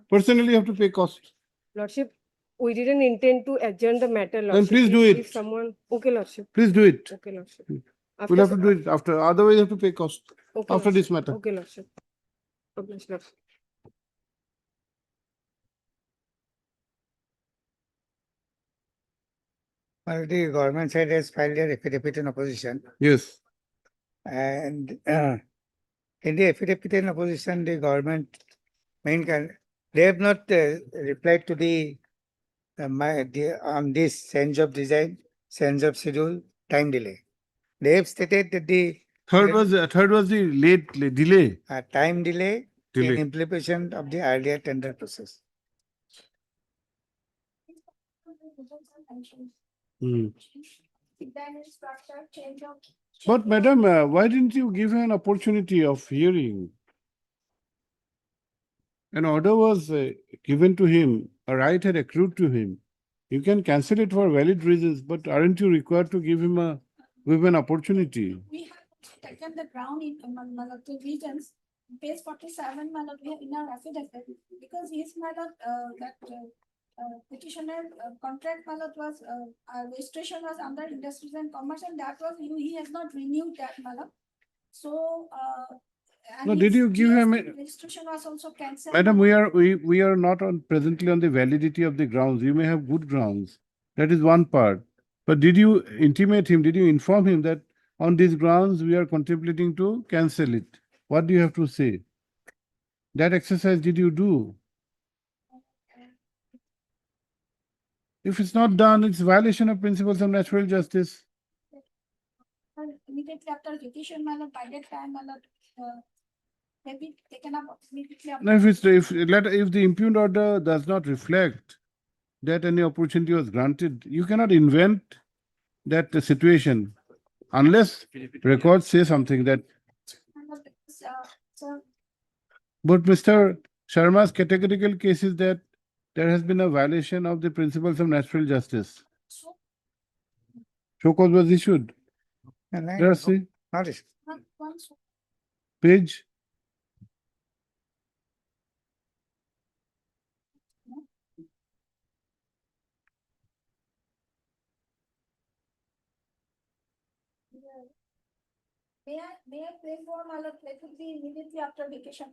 [SPEAKER 2] Personally, you have to pay cost.
[SPEAKER 14] Lordship, we didn't intend to adjourn the matter, Lordship.
[SPEAKER 2] Then please do it.
[SPEAKER 14] If someone, okay, Lordship.
[SPEAKER 2] Please do it.
[SPEAKER 14] Okay, Lordship.
[SPEAKER 2] We'll have to do it after. Otherwise, you have to pay cost
[SPEAKER 14] Okay,
[SPEAKER 2] after this matter.
[SPEAKER 14] Okay, Lordship. Okay, Lordship.
[SPEAKER 13] Well, the government side has filed their affidavit in opposition,
[SPEAKER 2] Yes.
[SPEAKER 13] and in the affidavit in opposition, the government they have not replied to the on this change of design, change of schedule, time delay. They have stated that the
[SPEAKER 2] Third was the late delay.
[SPEAKER 13] time delay in
[SPEAKER 2] Delay.
[SPEAKER 13] implementation of the earlier tender process.
[SPEAKER 7] Design and structure, change of.
[SPEAKER 2] But madam, why didn't you give her an opportunity of hearing? An order was given to him, a right had accrued to him. You can cancel it for valid reasons, but aren't you required to give him an opportunity?
[SPEAKER 7] We have taken the ground in the regions, page 47, we have in our affidavit, because his that petitioner contract was registration was under industries and commerce, and that was he has not renewed that so and
[SPEAKER 2] No, did
[SPEAKER 7] his
[SPEAKER 2] you give him a-
[SPEAKER 7] registration was also cancelled.
[SPEAKER 2] Madam, we are not presently on the validity of the grounds. You may have good grounds. That is one part. But did you intimate him? Did you inform him that on these grounds we are contemplating to cancel it? What do you have to say? That exercise did you do? If it's not done, it's violation of principles of natural justice.
[SPEAKER 7] Immediately after petition, by that time, maybe taken up immediately after.
[SPEAKER 2] Now, if the impugned order does not reflect that any opportunity was granted, you cannot invent that situation unless records say something that.
[SPEAKER 7] So
[SPEAKER 2] But Mr. Sharma's categorical case is that there has been a violation of the principles of natural justice. Show cause was issued. Let us see.
[SPEAKER 13] Notice.
[SPEAKER 7] once
[SPEAKER 2] Page.
[SPEAKER 7] may I pay for let it be immediately after vacation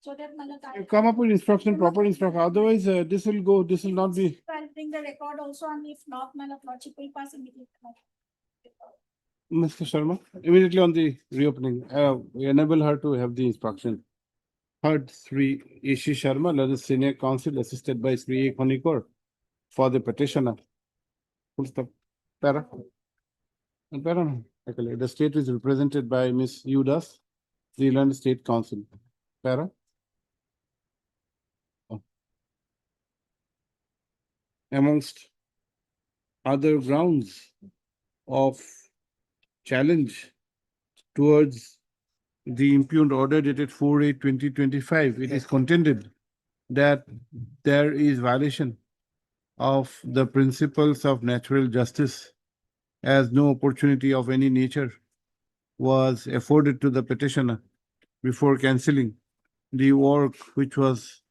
[SPEAKER 7] so that
[SPEAKER 2] You come up with instruction, proper instruction. Otherwise, this will not be.
[SPEAKER 7] I'll bring the record also, and if not, lordship will pass immediately.
[SPEAKER 2] Mr. Sharma, immediately on the reopening, we enable her to have the instruction. Heard Sri Ishi Sharma, led the senior counsel assisted by Sri A. Khonikor for the petitioner. Full stop. Para. And para. No. Okay, the state is represented by Ms. Udas, Sri Lanka State Council. Para. Oh. Amongst other grounds of challenge towards the impugned order dated 4/8/2025, it is contended that there is violation of the principles of natural justice, as no opportunity of any nature was afforded to the petitioner before cancelling the work which was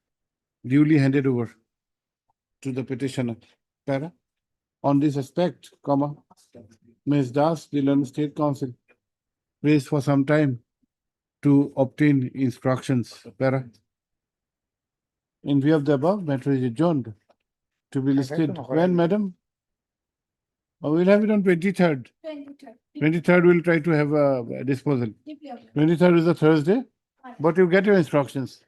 [SPEAKER 2] duly handed over to the petitioner. Para? On this aspect, comma, Ms. Das, the London State Council, raised for some time to obtain instructions. Para? In view of the above, matter is adjourned to be listed. When, madam? Oh, we'll have it on 23rd.
[SPEAKER 7] 23rd.
[SPEAKER 2] 23rd, we'll try to have a disposal. 23rd is a Thursday, but you get your instructions.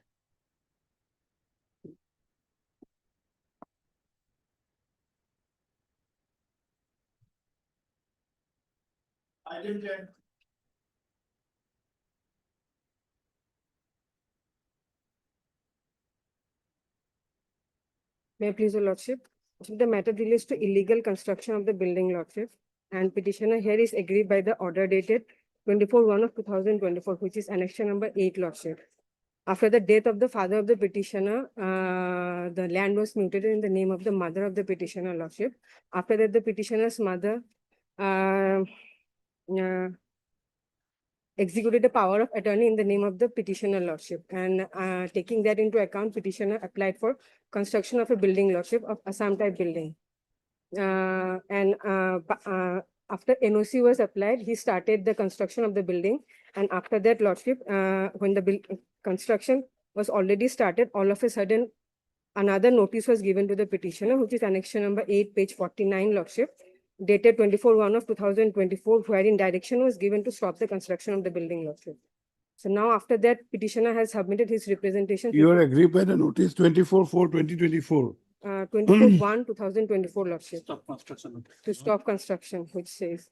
[SPEAKER 2] I didn't get.
[SPEAKER 14] May I please, your lordship? The matter relates to illegal construction of the building, lordship, and petitioner here is agreed by the order dated 24/1/2024, which is annexure number 8, lordship. After the death of the father of the petitioner, the land was mutated in the name of the mother of the petitioner, lordship. After that, the petitioner's mother executed a power of attorney in the name of the petitioner, lordship, and taking that into account, petitioner applied for construction of a building, lordship, of Assam type building. After NOC was applied, he started the construction of the building, and after that, lordship, when the construction was already started, all of a sudden another notice was given to the petitioner, which is annexure number 8, page 49, lordship, dated 24/1/2024, wherein direction was given to stop the construction of the building, lordship. So now after that, petitioner has submitted his representation.
[SPEAKER 2] You are agreed by the notice 24/4/2024.
[SPEAKER 14] 24/1/2024, lordship.
[SPEAKER 5] Stop construction.
[SPEAKER 14] To stop construction, which says.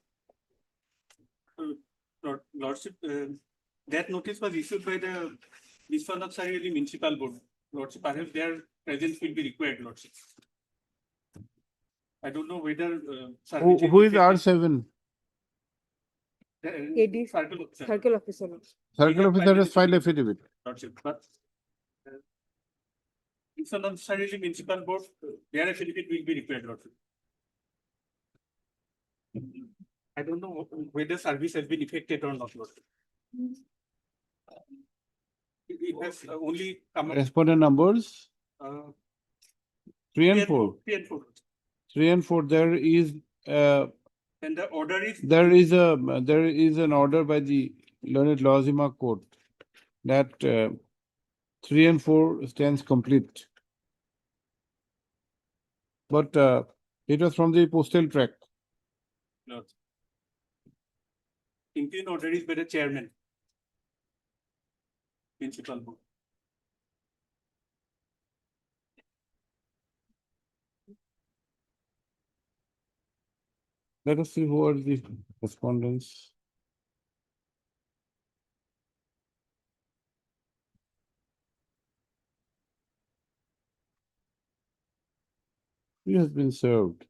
[SPEAKER 5] Lordship, that notice was issued by the Vishwanath Sarili Municipal Board. Lordship, perhaps their presence will be required, Lordship. I don't know whether.
[SPEAKER 2] Who is R7?
[SPEAKER 14] AD
[SPEAKER 5] Circle officer.
[SPEAKER 14] Circle officer.
[SPEAKER 2] Circle officer has filed affidavit.
[SPEAKER 5] Lordship, but Vishwanath Sarili Municipal Board, their affidavit will be required, Lordship. I don't know whether service has been effected or not, Lordship. It has only come up.
[SPEAKER 2] Respondent numbers 3 and 4.
[SPEAKER 5] 3 and 4.
[SPEAKER 2] 3 and 4. There is
[SPEAKER 5] And the order is.
[SPEAKER 2] there is an order by the Learned Lozima Court that 3 and 4 stands complete. But it was from the postal track.
[SPEAKER 5] No. Interim order is by the chairman. Municipal board.
[SPEAKER 2] Let us see who are the respondents. He has been served.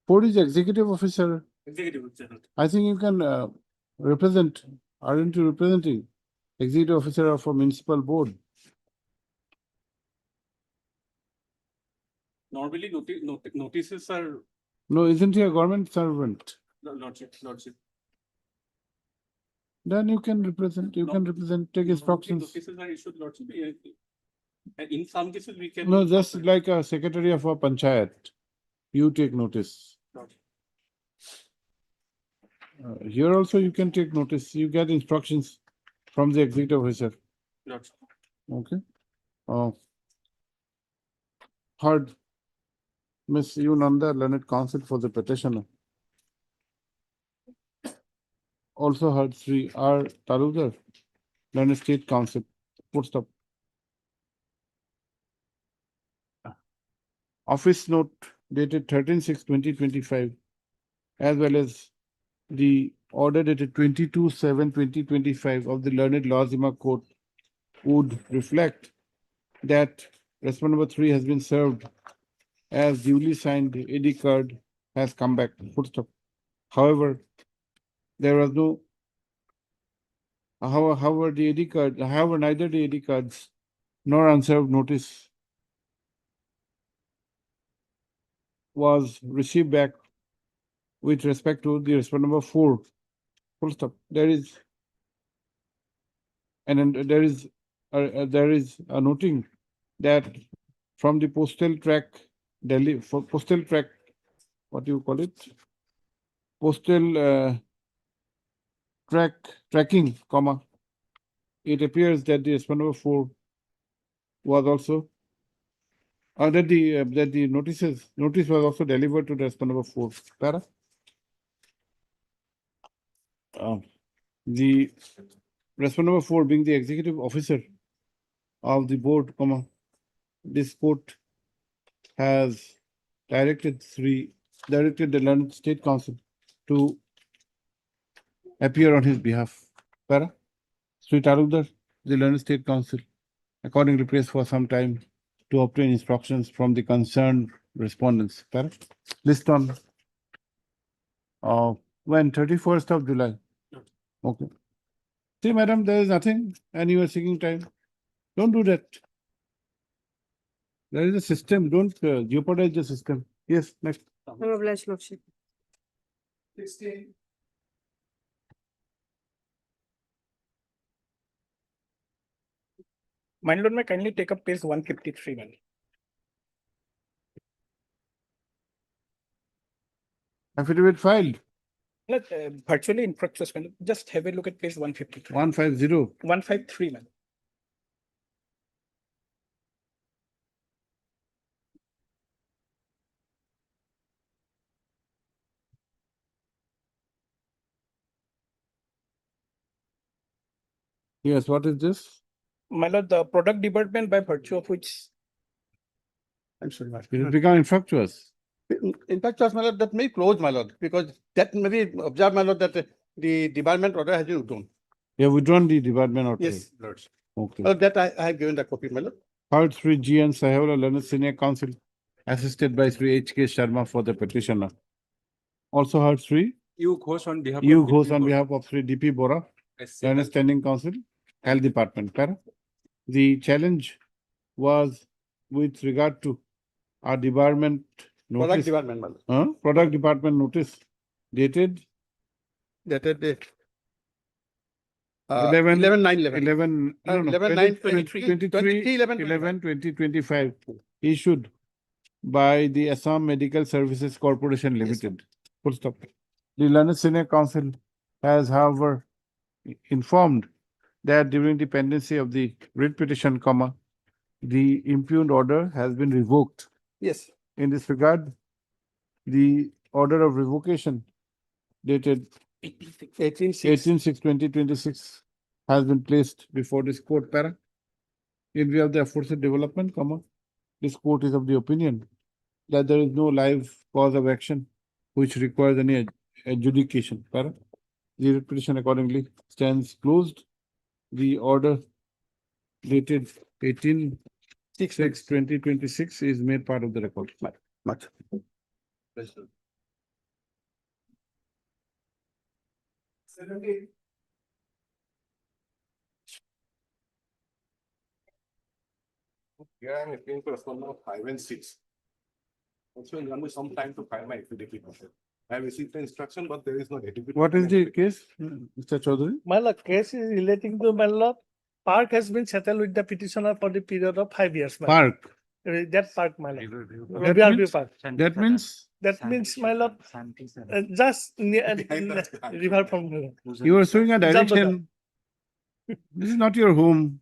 [SPEAKER 2] Four is executive officer.
[SPEAKER 5] Executive officer.
[SPEAKER 2] I think you can represent, aren't you representing executive officer of a municipal board?
[SPEAKER 5] Normally notices are.
[SPEAKER 2] No, isn't he a government servant?
[SPEAKER 5] Lordship.
[SPEAKER 2] Then you can represent, take instructions.
[SPEAKER 5] Notices are issued, Lordship. And in some cases we can.
[SPEAKER 2] No, just like a secretary of a panchayat, you take notice. Here also you can take notice, you get instructions from the executive officer.
[SPEAKER 5] Lordship.
[SPEAKER 2] Okay. Heard Miss Yunanda, Learned Counsel for the petitioner. Also heard Sri R. Taludar, Learned State Counsel. Full stop. office note dated 13/6/2025, as well as the order dated 22/7/2025 of the Learned Law Zima Court would reflect that respondent number 3 has been served as duly signed AD card has come back. Full stop. However, there was no, however, the AD card, however, neither the AD cards nor unserved notice was received back with respect to the respondent number 4. Full stop. There is, and then there is a noting that from the postal track, Delhi, for postal track, what do you call it? Postal tracking, comma. It appears that the respondent number 4 was also that the notice was also delivered to the respondent number 4. Para? The respondent number 4 being the executive officer of the board, comma, this court has directed the Learned State Council to appear on his behalf. Para? Sri Talukdar, the Learned State Council, accordingly prays for some time to obtain instructions from the concerned respondents. Para? List on when 31st of July. Okay. See, madam, there is nothing and you are seeking time. Don't do that. There is a system. Don't jeopardize the system. Yes, next.
[SPEAKER 14] I'm obliged, Lordship.
[SPEAKER 4] My lord, may kindly take up page 153, man.
[SPEAKER 2] Affidavit filed.
[SPEAKER 4] Virtually infructuous, man. Just have a look at page 153.
[SPEAKER 2] 150.
[SPEAKER 4] 153, man.
[SPEAKER 2] Yes, what is this?
[SPEAKER 4] My lord, the product department by virtue of which. I'm sorry, my
[SPEAKER 2] It has become infructuous.
[SPEAKER 15] In fact, my lord, that may close, my lord, because that may be observed, my lord, that the department order has been withdrawn.
[SPEAKER 2] You have withdrawn the department order.
[SPEAKER 15] Yes, lords.
[SPEAKER 2] Okay.
[SPEAKER 15] That I have given the copy, my lord.
[SPEAKER 2] Heard Sri G.N. Sahevala, Learned Senior Counsel, assisted by Sri H.K. Sharma for the petitioner. Also heard Sri
[SPEAKER 5] You host on behalf
[SPEAKER 2] U. Ghosh on behalf of Sri D.P. Bora,
[SPEAKER 5] of
[SPEAKER 2] Learned Standing Council, Health Department. Para? The challenge was with regard to our department
[SPEAKER 15] Product
[SPEAKER 2] notice.
[SPEAKER 15] department, my lord.
[SPEAKER 2] Product department notice dated
[SPEAKER 15] Dated
[SPEAKER 2] 11
[SPEAKER 15] 11/9/11.
[SPEAKER 2] 11 no, no,
[SPEAKER 15] 11/9/23.
[SPEAKER 2] 23 11 2025 issued by the Assam Medical Services Corporation Limited. Full stop. The Learned Senior Council has, however, informed that during the pendency of the writ petition, comma, the impugned order has been revoked.
[SPEAKER 15] Yes.
[SPEAKER 2] In this regard, the order of revocation dated 18/6/2026 has been placed before this court. Para? In view of the aforesaid development, comma, this court is of the opinion that there is no live cause of action which requires any adjudication. Para? The writ petition accordingly stands closed. The order dated 18/6/2026 is made part of the record.
[SPEAKER 15] Much.
[SPEAKER 10] Here I'm looking for respondent of 5 and 6. Also, it will me some time to file my affidavit. I have received the instruction, but there is no affidavit.
[SPEAKER 2] What is the case, Mr. Chaudhary?
[SPEAKER 16] My lord, case is relating to, my lord, park has been settled with the petitioner for the period of 5 years. my lord.
[SPEAKER 2] Park.
[SPEAKER 16] That park, my lord.
[SPEAKER 2] That
[SPEAKER 16] BRB
[SPEAKER 2] means-
[SPEAKER 16] park.
[SPEAKER 2] That means
[SPEAKER 16] That means, my lord, just near river from.
[SPEAKER 2] you are showing a
[SPEAKER 16] Jambazar.
[SPEAKER 2] direction. This is not your home.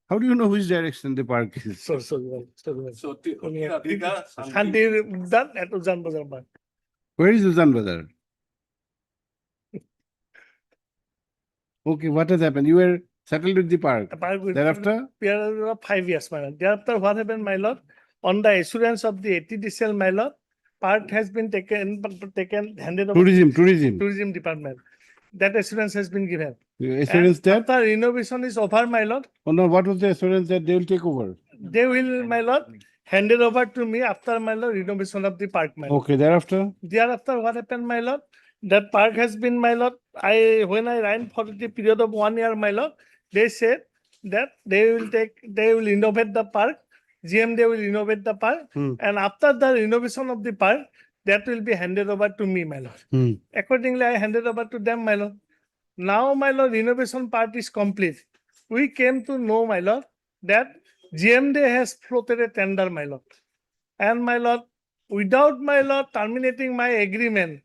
[SPEAKER 2] How do you know which direction the park is?
[SPEAKER 16] So.
[SPEAKER 10] So,
[SPEAKER 16] Shanti, that at Jambazar park.
[SPEAKER 2] Where is Uzan Bazar? Okay, what has happened? You were Settled with the park.
[SPEAKER 16] The park with
[SPEAKER 2] Thereafter,
[SPEAKER 16] period of 5 years, my lord. Thereafter, what happened, my lord? On the assurance of the ATDCL, my lord, park has been handed over to tourism department. That assurance has been given.
[SPEAKER 2] Assurance
[SPEAKER 16] And
[SPEAKER 2] that?
[SPEAKER 16] after renovation is over, my lord,
[SPEAKER 2] Oh no, what was the assurance that they will take over?
[SPEAKER 16] they will, my lord, hand it over to me after, my lord, renovation of the park, my lord.
[SPEAKER 2] Okay, thereafter?
[SPEAKER 16] Thereafter, what happened, my lord? That park has been, my lord, when I ran for the period of 1 year, my lord, they said that they will innovate the park. GMD will innovate the park. And after the renovation of the park, that will be handed over to me, my lord. Accordingly, I handed over to them, my lord. Now, my lord, renovation part is complete. We came to know, my lord, that GMD has floated a tender, my lord. And my lord, without my lord terminating my agreement,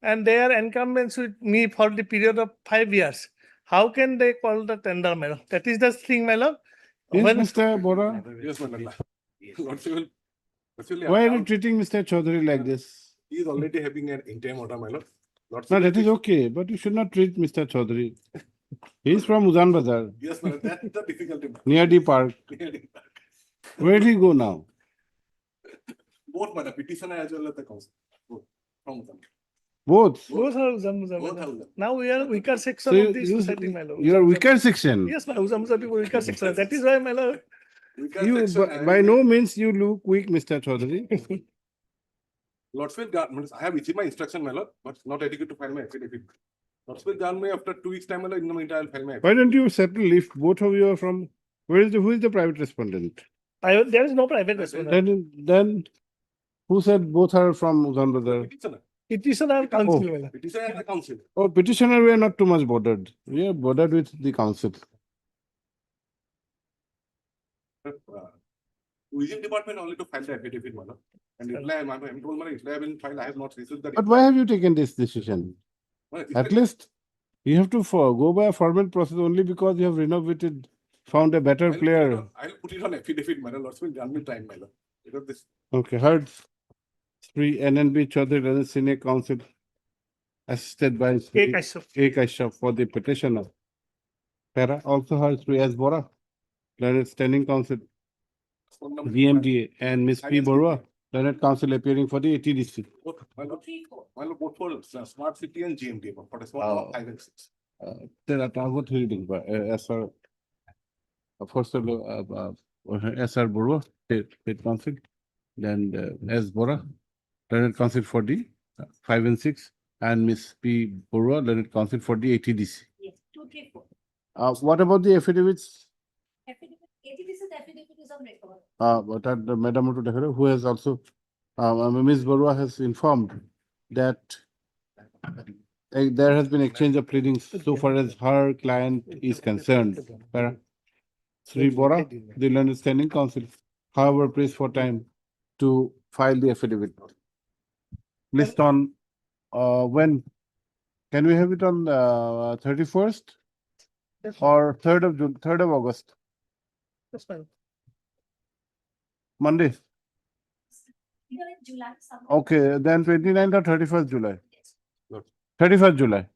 [SPEAKER 16] and they are incumbents with me for the period of 5 years, how can they call the tender, my lord? That is the thing, my lord.
[SPEAKER 2] Yes,
[SPEAKER 16] When-
[SPEAKER 2] Mr. Bora.
[SPEAKER 10] Yes, my lord.
[SPEAKER 2] Why are you treating Mr. Chaudhary like this?
[SPEAKER 10] He is already having an interim order, my lord.
[SPEAKER 2] No, that is okay, but you should not treat Mr. Chaudhary. He is from Uzan Bazar,
[SPEAKER 10] Yes, my lord, that's the difficulty.
[SPEAKER 2] near the park. Where will he go now?
[SPEAKER 10] Both, my lord, petitioner as well as the council. Both. From them.
[SPEAKER 2] Both.
[SPEAKER 16] Both are Uzamuza, my
[SPEAKER 10] Both
[SPEAKER 16] lord.
[SPEAKER 10] are
[SPEAKER 16] Now we are weaker section
[SPEAKER 2] So
[SPEAKER 16] of the society, my lord.
[SPEAKER 2] you are weaker section.
[SPEAKER 16] Yes, my Uzamuza people weaker section. That is why, my lord.
[SPEAKER 2] You, by no means you look weak, Mr. Chaudhary.
[SPEAKER 10] Lordsville government, I have received my instruction, my lord, but not adequate to file my affidavit. Lordsville government, after 2 weeks time, my lord, in the meantime, I'll file my
[SPEAKER 2] Why
[SPEAKER 10] affidavit.
[SPEAKER 2] don't you settle if both of you are from, who is the private respondent?
[SPEAKER 16] There is no private respondent.
[SPEAKER 2] Then who said both are from Uzan Bazar?
[SPEAKER 10] Petitioner.
[SPEAKER 16] Petitioner council, my lord.
[SPEAKER 10] Petitioner and the council.
[SPEAKER 2] Oh, petitioner, we are not too much bothered. We are bothered with the council.
[SPEAKER 10] Tourism department only to file the affidavit, my lord. And reply, I'm told my reply will file, I have not received the
[SPEAKER 2] But
[SPEAKER 10] reply.
[SPEAKER 2] why have you taken this decision?
[SPEAKER 10] Well,
[SPEAKER 2] At least you have to go by a formal process only because you have renovated, found a better player.
[SPEAKER 10] I'll put it on affidavit, my lord. Lordsville government time, my lord. Because this.
[SPEAKER 2] Okay, heard. Sri NNB Chaudhary Learned Senior Counsel, assisted by Sri
[SPEAKER 16] A. Kashyap.
[SPEAKER 2] A. Kashyap for the petitioner. Para also heard Sri S. Bora, Learned Standing Counsel, VMDA, and Ms. P. Borua, Learned Counsel appearing for the ATDC.
[SPEAKER 10] Both, my lord, both for smart city and GMD, for the smart 5 and 6.
[SPEAKER 2] There are both reading, but as far first of all, SR Borua, State Council, then S. Bora, Learned Counsel for the 5 and 6, and Ms. P. Borua, Learned Counsel for the ATDC.
[SPEAKER 7] Yes, 2, 3, 4.
[SPEAKER 2] What about the affidavits?
[SPEAKER 7] Affidavit, ATDC's affidavit is on record.
[SPEAKER 2] But the Madam who has also, Ms. Borua has informed that there has been exchange of pleadings so far as her client is concerned. Sri Bora, the Learned Standing Counsel, however, prays for time to file the affidavit. List on when? Can we have it on 31st or 3rd of June, 3rd of August?
[SPEAKER 16] That's fine.
[SPEAKER 2] Monday.
[SPEAKER 7] Either in July, somewhere.
[SPEAKER 2] Okay, then 29th or 31st July. 31st July.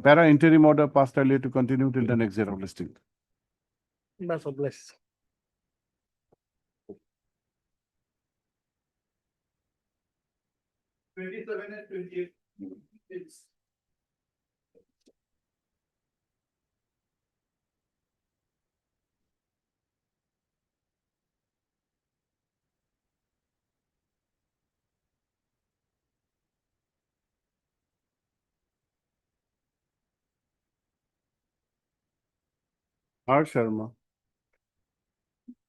[SPEAKER 2] Para interim order passed earlier to continue till the next year of listing.
[SPEAKER 16] That's a bless.
[SPEAKER 15] '27 and '28.
[SPEAKER 2] R. Sharma.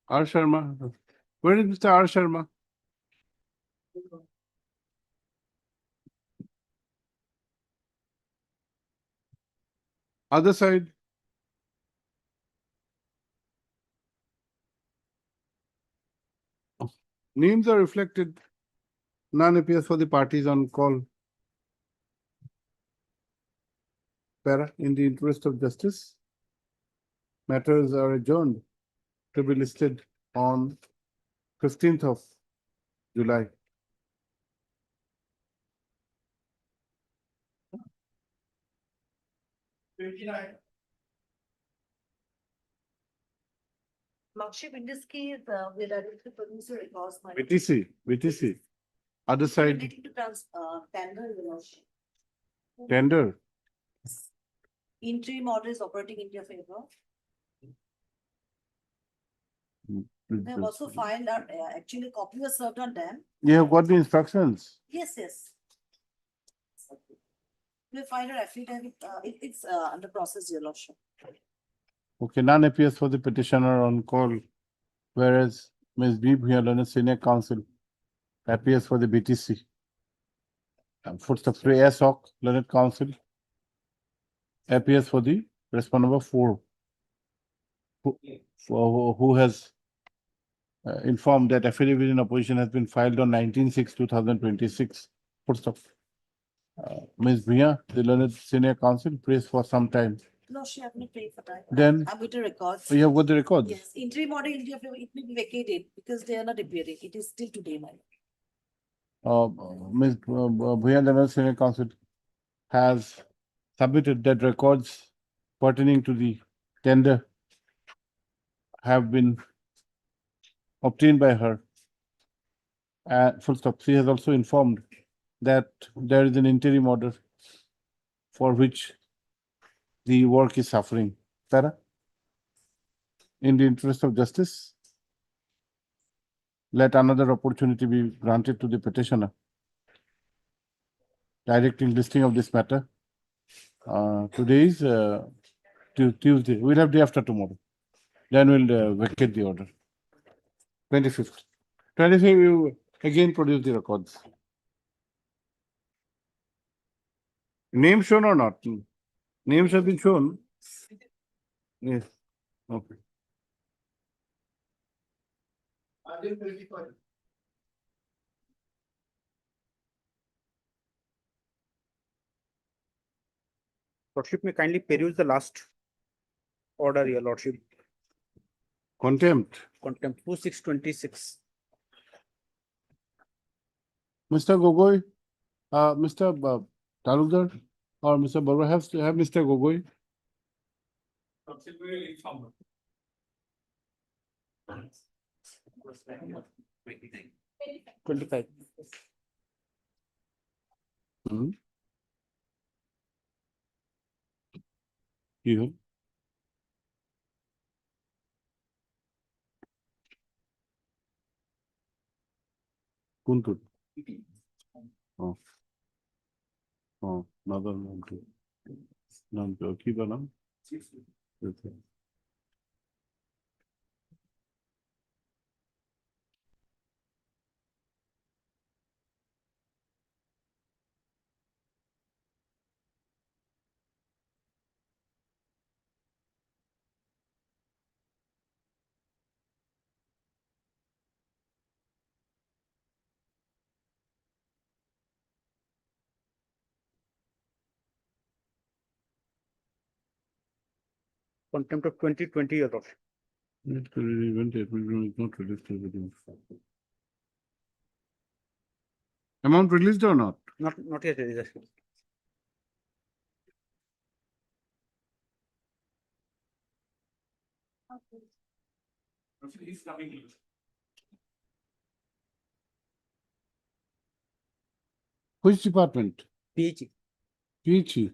[SPEAKER 2] R. Sharma. Where is Mr. R. Sharma? Other side. Names are reflected. None appears for the parties on call. Para, in the interest of justice, matters are adjourned to be listed on 15th of July.
[SPEAKER 15] '29.
[SPEAKER 7] Lordship, in this case, we are ready to produce a records. my lord.
[SPEAKER 2] BTC. Other
[SPEAKER 7] We are
[SPEAKER 2] side,
[SPEAKER 7] ready to tender, your lordship.
[SPEAKER 2] tender.
[SPEAKER 7] Interim order is operating in your favor. They have also filed, actually copy was served on them.
[SPEAKER 2] You have got the instructions.
[SPEAKER 7] Yes, yes. We filed an affidavit, it's under process, your lordship.
[SPEAKER 2] Okay, none appears for the petitioner on call, whereas Ms. B. Bhuyalana, senior counsel, appears for the BTC. Footsteps 3 ASOC, learned counsel, appears for the respondent number 4, who has informed that affidavit in opposition has been filed on 19/6/2026. Footstop. Ms. Bhiya, the learned senior counsel, prays for some time.
[SPEAKER 7] Lordship, I have not paid for that.
[SPEAKER 2] Then-
[SPEAKER 7] I'm with the records.
[SPEAKER 2] You have got the records?
[SPEAKER 7] Yes, interim order in your favor, it may be vacated because they are not appearing. It is still today, my lord.
[SPEAKER 2] Ms. Bhuyan, the senior counsel, has submitted that records pertaining to the tender have been obtained by her. Full stop. She has also informed that there is an interim order for which the work is suffering. Tara? In the interest of justice, let another opportunity be granted to the petitioner. Directing listing of this matter. Today is Tuesday. We'll have day after tomorrow. Then we'll vacate the order. 25th. 25th, we will again produce the records. Name shown or not? Names have been shown. Yes. Okay.
[SPEAKER 8] Lordship may kindly peruse the last order, your lordship.
[SPEAKER 2] Contempt.
[SPEAKER 8] Contempt 2626.
[SPEAKER 2] Mr. Gogoi, Mr. Talukdar or Mr. Barwa have Mr. Gogoi.
[SPEAKER 8] Twenty-five.
[SPEAKER 2] You have? Kuntur. Oh. Oh, another one too. None, keep a name. Okay.
[SPEAKER 8] Contempt of 2020, your lordship.
[SPEAKER 2] Not released within. Amount released or not?
[SPEAKER 8] Not yet released.
[SPEAKER 2] Which department?
[SPEAKER 8] PH.
[SPEAKER 2] PH.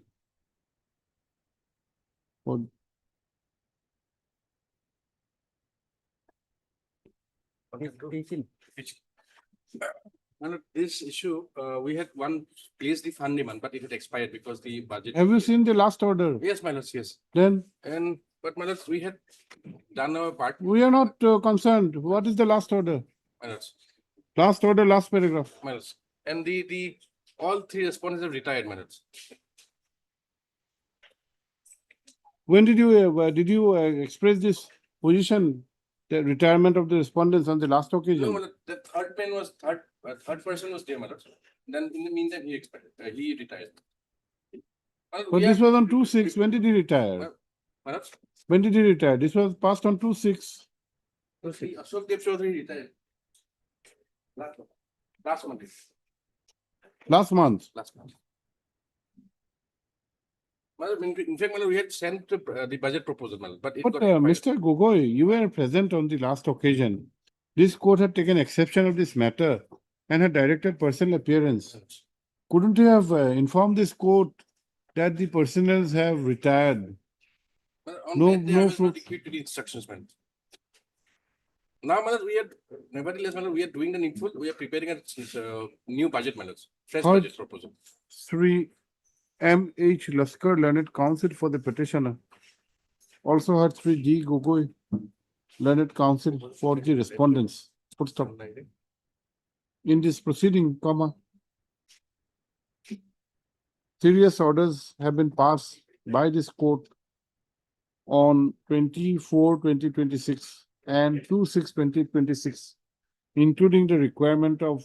[SPEAKER 2] Or
[SPEAKER 10] This issue, we had placed the fund demand, but it had expired because the budget.
[SPEAKER 2] have you seen the last order?
[SPEAKER 10] Yes, my lords, yes.
[SPEAKER 2] Then
[SPEAKER 10] But my lords, we had done our part,
[SPEAKER 2] we are not concerned. What is the last order?
[SPEAKER 10] my lords.
[SPEAKER 2] Last order, last paragraph.
[SPEAKER 10] My lords. And all 3 respondents have retired, my lords.
[SPEAKER 2] When did you express this position, the retirement of the respondents on the last
[SPEAKER 10] No,
[SPEAKER 2] occasion?
[SPEAKER 10] my lord, the third person was there, my lords. Then in the meantime, he retired.
[SPEAKER 2] But this was on 2/6. When did he retire?
[SPEAKER 10] My lords,
[SPEAKER 2] When did he retire? This was passed on 2/6.
[SPEAKER 10] Ashok Dev Chaudhary retired. Last month.
[SPEAKER 2] Last month.
[SPEAKER 10] Last month. In fact, we had sent the budget proposal, but it
[SPEAKER 2] But
[SPEAKER 10] got expired.
[SPEAKER 2] Mr. Gogoi, you were present on the last occasion. This court had taken exception of this matter and had directed personal appearance. Couldn't you have informed this court that the personals have retired?
[SPEAKER 10] On
[SPEAKER 2] No-
[SPEAKER 10] that day,
[SPEAKER 2] no
[SPEAKER 10] I was not
[SPEAKER 2] proof.
[SPEAKER 10] equipped to the instructions, man. Now, we are nevertheless, we are doing the needful. We are preparing a new budget, fresh
[SPEAKER 2] How-
[SPEAKER 10] budget proposal.
[SPEAKER 2] Sri M.H. Laskar, learned counsel for the petitioner. Also had Sri G. Gogoi, learned counsel for the respondents. Full stop. In this proceeding, serious orders have been passed by this court on 24/2026 and 2/6/2026, including the requirement of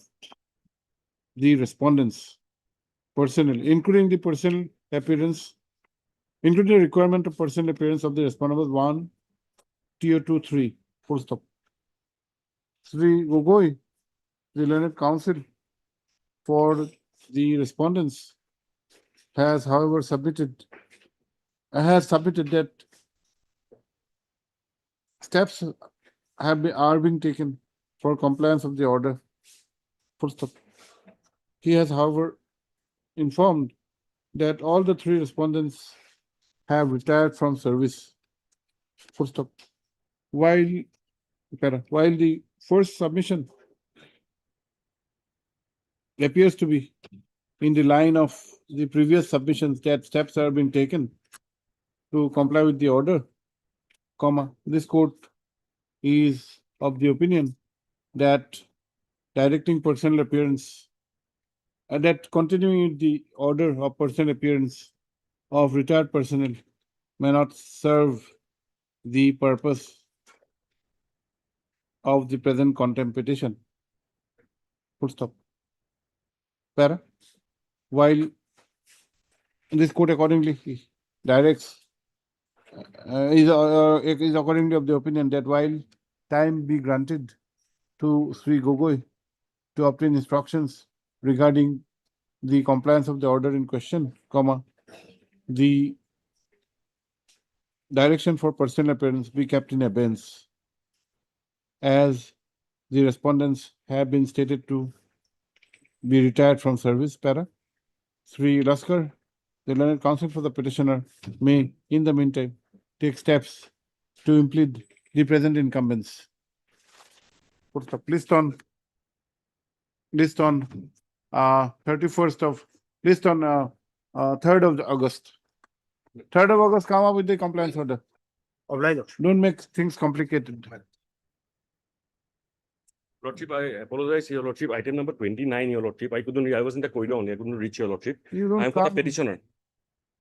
[SPEAKER 2] the respondents personnel, including the personal appearance, including the requirement of personal appearance of the respondents 1, tier 2, 3, full stop. Sri Gogoi, the learned counsel for the respondents, has however submitted that steps are being taken for compliance of the order. Full stop. He has, however, informed that all the 3 respondents have retired from service. Full stop. While the first submission appears to be in the line of the previous submissions, that steps are being taken to comply with the order, this court is of the opinion that directing personal appearance, that continuing the order of personal appearance of retired personnel may not serve the purpose of the present contempt petition. Full stop. Para. While this court accordingly directs, is accordingly of the opinion that while time be granted to Sri Gogoi to obtain instructions regarding the compliance of the order in question, the direction for personal appearance be kept in abeyance, as the respondents have been stated to be retired from service. Para. Sri Laskar, the learned counsel for the petitioner, may, in the meantime, take steps to impede the present incumbents. List on 31st of, list on 3rd of August. 3rd of August, come up with the compliance order. Don't make things complicated.
[SPEAKER 17] Lordship, I apologize, Your Lordship. Item number 29, Your Lordship. I was in the corridor only. I couldn't reach Your Lordship. I am for the petitioner.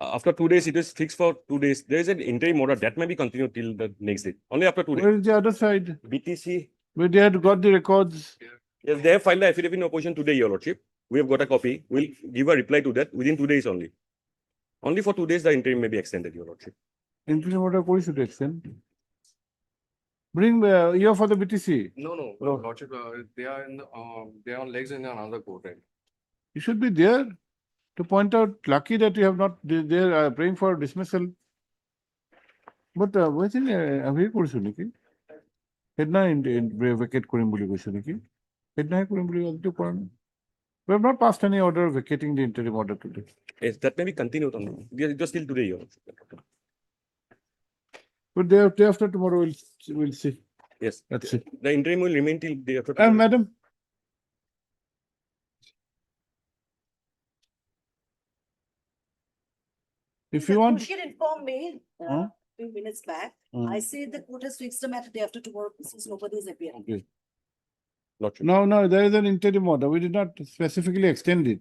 [SPEAKER 17] After 2 days, it is fixed for 2 days. There is an interim order that may be continued till the next day. Only after 2 days.
[SPEAKER 2] Where is the other side?
[SPEAKER 17] BTC.
[SPEAKER 2] Where they had got the records.
[SPEAKER 17] Yes, they have filed the affidavit in opposition today, Your Lordship. We have got a copy. We'll give a reply to that within 2 days only. Only for 2 days, the interim may be extended, Your Lordship.
[SPEAKER 2] Interim order should extend. Bring you for the BTC.
[SPEAKER 10] No, Lordship, they are on legs in another court, right?
[SPEAKER 2] You should be there to point out. Lucky that you have not. They are praying for dismissal. But what's in a kursu niki? Hedna in vacate kurim buli kursu niki? Hedna kurim buli alto koran. We have not passed any order vacating the interim order today.
[SPEAKER 17] Yes, that may be continued only. It was still today, Your Lordship.
[SPEAKER 2] But day after tomorrow, we'll see.
[SPEAKER 17] Yes,
[SPEAKER 2] That's it.
[SPEAKER 17] the interim will remain till day after.
[SPEAKER 2] And madam. If you want.
[SPEAKER 18] She had informed me
[SPEAKER 2] Huh?
[SPEAKER 18] few minutes back. I say the court has fixed the matter day after tomorrow since nobody is appearing.
[SPEAKER 2] Okay.
[SPEAKER 17] Lordship.
[SPEAKER 2] No, there is an interim order. We did not specifically extend it.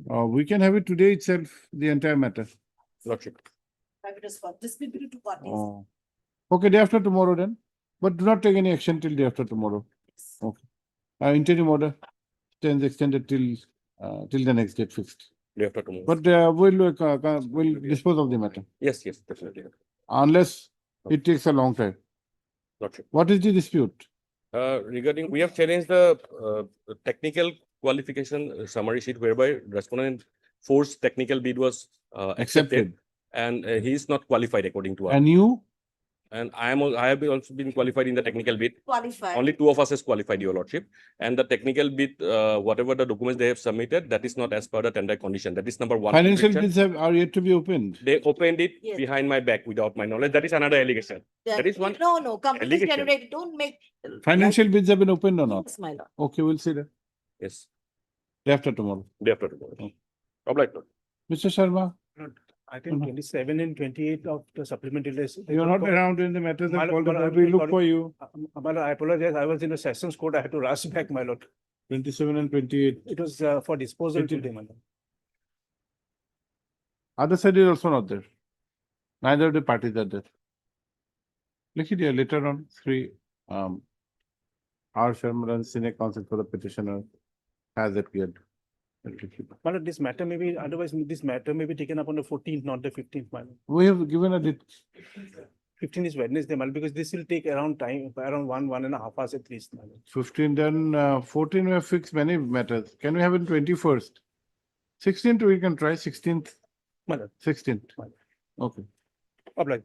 [SPEAKER 2] We can have it today itself, the entire matter.
[SPEAKER 17] Lordship.
[SPEAKER 18] Private is for dispute between 2 parties.
[SPEAKER 2] Oh. Okay, day after tomorrow then. But do not take any action till day after tomorrow. Okay. Interim order stands extended till the next date fixed.
[SPEAKER 17] Day after tomorrow.
[SPEAKER 2] But we'll dispose of the matter.
[SPEAKER 17] Yes, definitely.
[SPEAKER 2] Unless it takes a long time.
[SPEAKER 17] Lordship.
[SPEAKER 2] What is the dispute?
[SPEAKER 17] Regarding, we have challenged the technical qualification summary sheet whereby respondent force technical bid was accepted. and he is not qualified according to us.
[SPEAKER 2] And you?
[SPEAKER 17] And I have also been qualified in the technical bit.
[SPEAKER 18] Qualified.
[SPEAKER 17] Only two of us has qualified, Your Lordship. And the technical bit, whatever the documents they have submitted, that is not as per the tender condition. That is number one.
[SPEAKER 2] Financial
[SPEAKER 17] restriction.
[SPEAKER 2] bids are yet to be opened.
[SPEAKER 17] They opened it
[SPEAKER 18] Yes.
[SPEAKER 17] behind my back without my knowledge. That is another allegation. That is one.
[SPEAKER 18] No, company is
[SPEAKER 17] allegation.
[SPEAKER 18] generated, don't make.
[SPEAKER 2] Financial bids have been opened or not?
[SPEAKER 18] Yes, my lord.
[SPEAKER 2] Okay, we'll see that.
[SPEAKER 17] Yes.
[SPEAKER 2] Day after tomorrow.
[SPEAKER 17] Day after tomorrow. Obliged, Lord.
[SPEAKER 2] Mr. Sharma,
[SPEAKER 5] I think 27 and 28 of the supplementary list.
[SPEAKER 2] you're not around in the matters that
[SPEAKER 5] My
[SPEAKER 2] called
[SPEAKER 5] lord,
[SPEAKER 2] us.
[SPEAKER 5] I'm
[SPEAKER 2] We look
[SPEAKER 5] sorry.
[SPEAKER 2] for you.
[SPEAKER 5] My lord, I apologize. I was in a sessions court. I had to rush back, my lord.
[SPEAKER 2] 27 and 28.
[SPEAKER 5] It was for disposal
[SPEAKER 2] 28.
[SPEAKER 5] today, my lord.
[SPEAKER 2] Other side is also not there. Neither of the parties are there. Look at here later on, three, R. Sharma and senior counsel for the petitioner has appeared.
[SPEAKER 5] My lord, this matter may be, otherwise this matter may be taken up on the 14th, not the 15th, my lord.
[SPEAKER 2] We have given a date.
[SPEAKER 5] 15 is Wednesday, my lord, because this will take around time, around 1.5 hours at least, my lord.
[SPEAKER 2] 15, then 14 we have fixed many matters. Can we have it 21st? 16th we can try, 16th.
[SPEAKER 5] My lord.
[SPEAKER 2] 16th.
[SPEAKER 5] My lord.
[SPEAKER 2] Okay.
[SPEAKER 5] Obliged.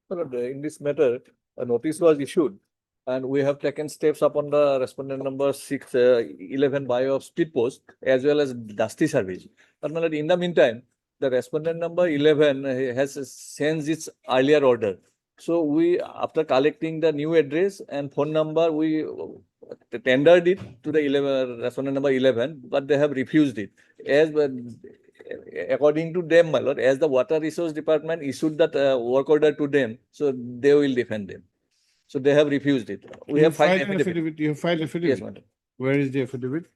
[SPEAKER 11] In this matter, a notice was issued and we have taken steps upon the respondent number 611 bio of speed post as well as dusty service. But my lord, in the meantime, the respondent number 11 has changed its earlier order. So we, after collecting the new address and phone number, we tendered it to the respondent number 11, but they have refused it. As according to them, my lord, as the water resource department issued that work order to them, so they will defend them. So they have refused it. We have filed
[SPEAKER 2] an
[SPEAKER 11] affidavit.
[SPEAKER 2] You have filed affidavit?
[SPEAKER 11] Yes, madam.
[SPEAKER 2] Where is the affidavit?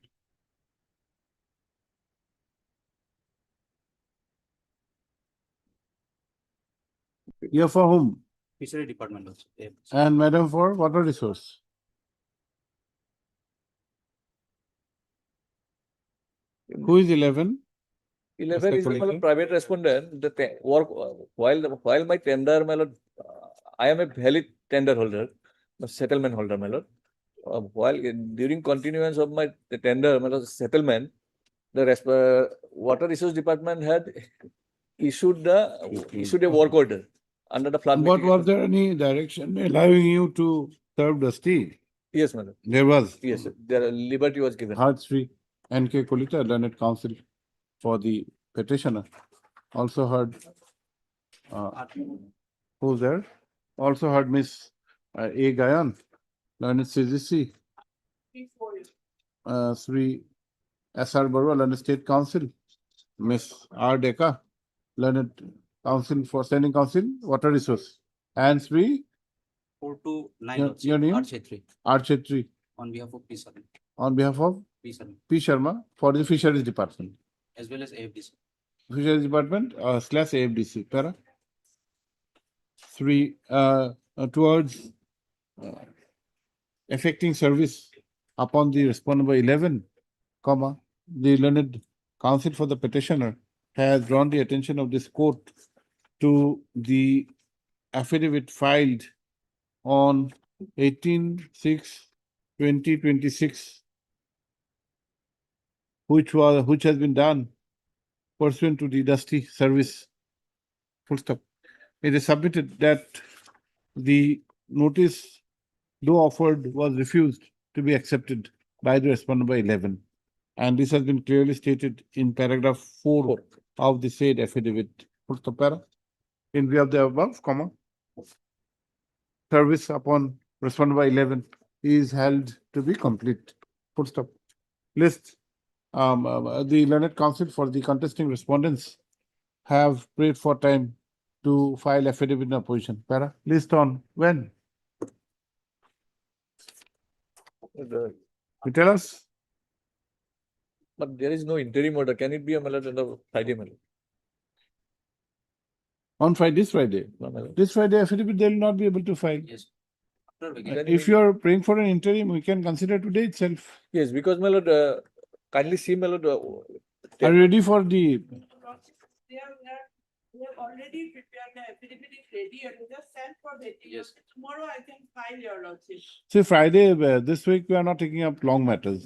[SPEAKER 2] You're for whom?
[SPEAKER 19] Fishery department also.
[SPEAKER 2] And madam for water resource? Who is 11?
[SPEAKER 11] 11 is the private respondent. The work while my tender, my lord, I am a valid tender holder, a settlement holder, my lord. While during continuance of my tender, my lord, settlement, the water resource department had issued a work order under the flood.
[SPEAKER 2] But was there any direction allowing you to serve dusty?
[SPEAKER 11] Yes, madam.
[SPEAKER 2] There was.
[SPEAKER 11] Yes, there liberty was given.
[SPEAKER 2] Heart Sri N.K. Kolita, learned counsel for the petitioner. Also heard, who's there? Also heard Miss A. Gayan, learned CGC. Sri S.R. Barwa, learned State Council. Miss R. Deka, learned counsel for standing council, water resource. And Sri?
[SPEAKER 19] 429.
[SPEAKER 2] Your name?
[SPEAKER 19] R. Chetri.
[SPEAKER 2] R. Chetri.
[SPEAKER 19] On behalf of P. Sharma.
[SPEAKER 2] On behalf of?
[SPEAKER 19] P. Sharma.
[SPEAKER 2] P. Sharma for the Fisheries Department.
[SPEAKER 19] As well as AFDC.
[SPEAKER 2] Fisheries Department / AFDC. Para. 3 towards effecting service upon the respondent by 11, comma, the learned counsel for the petitioner has drawn the attention of this court to the affidavit filed on 18/6/2026, which has been done pursuant to the dusty service. Full stop. It is submitted that the notice, though offered, was refused to be accepted by the respondent by 11. And this has been clearly stated in paragraph 4 of the said affidavit. Full stop. Para. In view of the above, comma, service upon respondent by 11 is held to be complete. Full stop. List. The learned counsel for the contesting respondents have prayed for time to file affidavit in opposition. Para. List on when? You tell us.
[SPEAKER 11] But there is no interim order. Can it be a mallet on the Friday, mallet?
[SPEAKER 2] On Friday, this Friday.
[SPEAKER 11] No, mallet.
[SPEAKER 2] This Friday affidavit they will not be able to file.
[SPEAKER 19] Yes.
[SPEAKER 2] If you are praying for an interim, we can consider today itself.
[SPEAKER 11] Yes, because mallet, kindly see mallet.
[SPEAKER 2] Are you ready for the
[SPEAKER 12] We have already prepared the affidavit is ready and we just sent for vetting.
[SPEAKER 19] Yes.
[SPEAKER 12] Tomorrow I can file your lordship.
[SPEAKER 2] See, Friday, this week, we are not taking up long matters.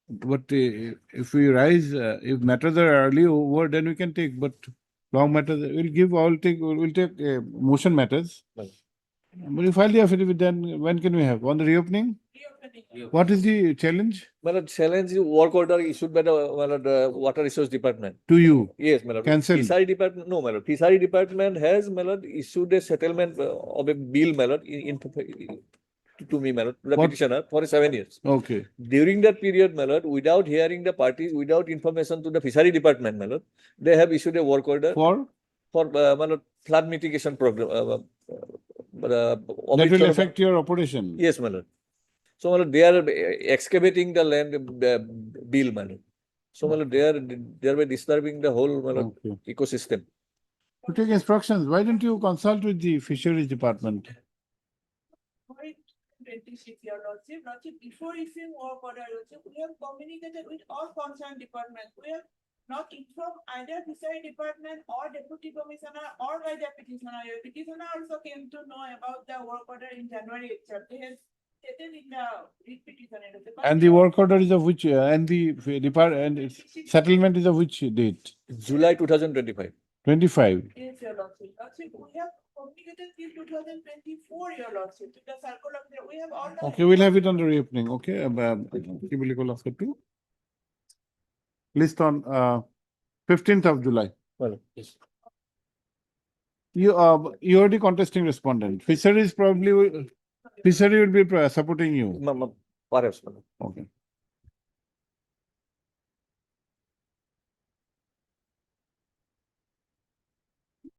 [SPEAKER 2] But if we rise, if matters are early over, then we can take, but long matters, we'll take motion matters.
[SPEAKER 11] Right.
[SPEAKER 2] But you file the affidavit, then when can we have? On the reopening?
[SPEAKER 12] Reopening.
[SPEAKER 2] What is the challenge?
[SPEAKER 11] Madam, challenge is work order issued by the Water Resource Department.
[SPEAKER 2] To you?
[SPEAKER 11] Yes, madam.
[SPEAKER 2] Cancelled?
[SPEAKER 11] Fishery Department, no, madam. Fishery Department has, madam, issued a settlement of a bill, madam, to me, madam, to the
[SPEAKER 2] What?
[SPEAKER 11] petitioner for 7 years.
[SPEAKER 2] Okay.
[SPEAKER 11] During that period, madam, without hearing the parties, without information to the Fishery Department, madam, they have issued a work order
[SPEAKER 2] For?
[SPEAKER 11] madam, flood mitigation program.
[SPEAKER 2] That will affect your operation?
[SPEAKER 11] Yes, madam. So, madam, they are excavating the land bill, madam. So, madam, they are thereby disturbing the whole, madam, ecosystem.
[SPEAKER 2] To take instructions, why don't you consult with the Fisheries Department?
[SPEAKER 12] 26, your lordship. Lordship, before issuing work order, lordship, we have communicated with all concerned departments. We have not informed either fishery department or deputy commissioner or by the petitioner. Your petitioner also came to know about the work order in January itself. They have stated in the petition.
[SPEAKER 2] And the work order is of which, and the settlement is of which date?
[SPEAKER 11] July 2025.
[SPEAKER 2] 25.
[SPEAKER 12] Yes, your lordship. Lordship, we have communicated till 2024, your lordship, with the circle of the, we have all the.
[SPEAKER 2] Okay, we'll have it on the reopening, okay? List on 15th of July.
[SPEAKER 11] Well,
[SPEAKER 19] Yes.
[SPEAKER 2] You already contesting respondent. Fishery will be supporting you.
[SPEAKER 11] perhaps, madam.
[SPEAKER 2] Okay.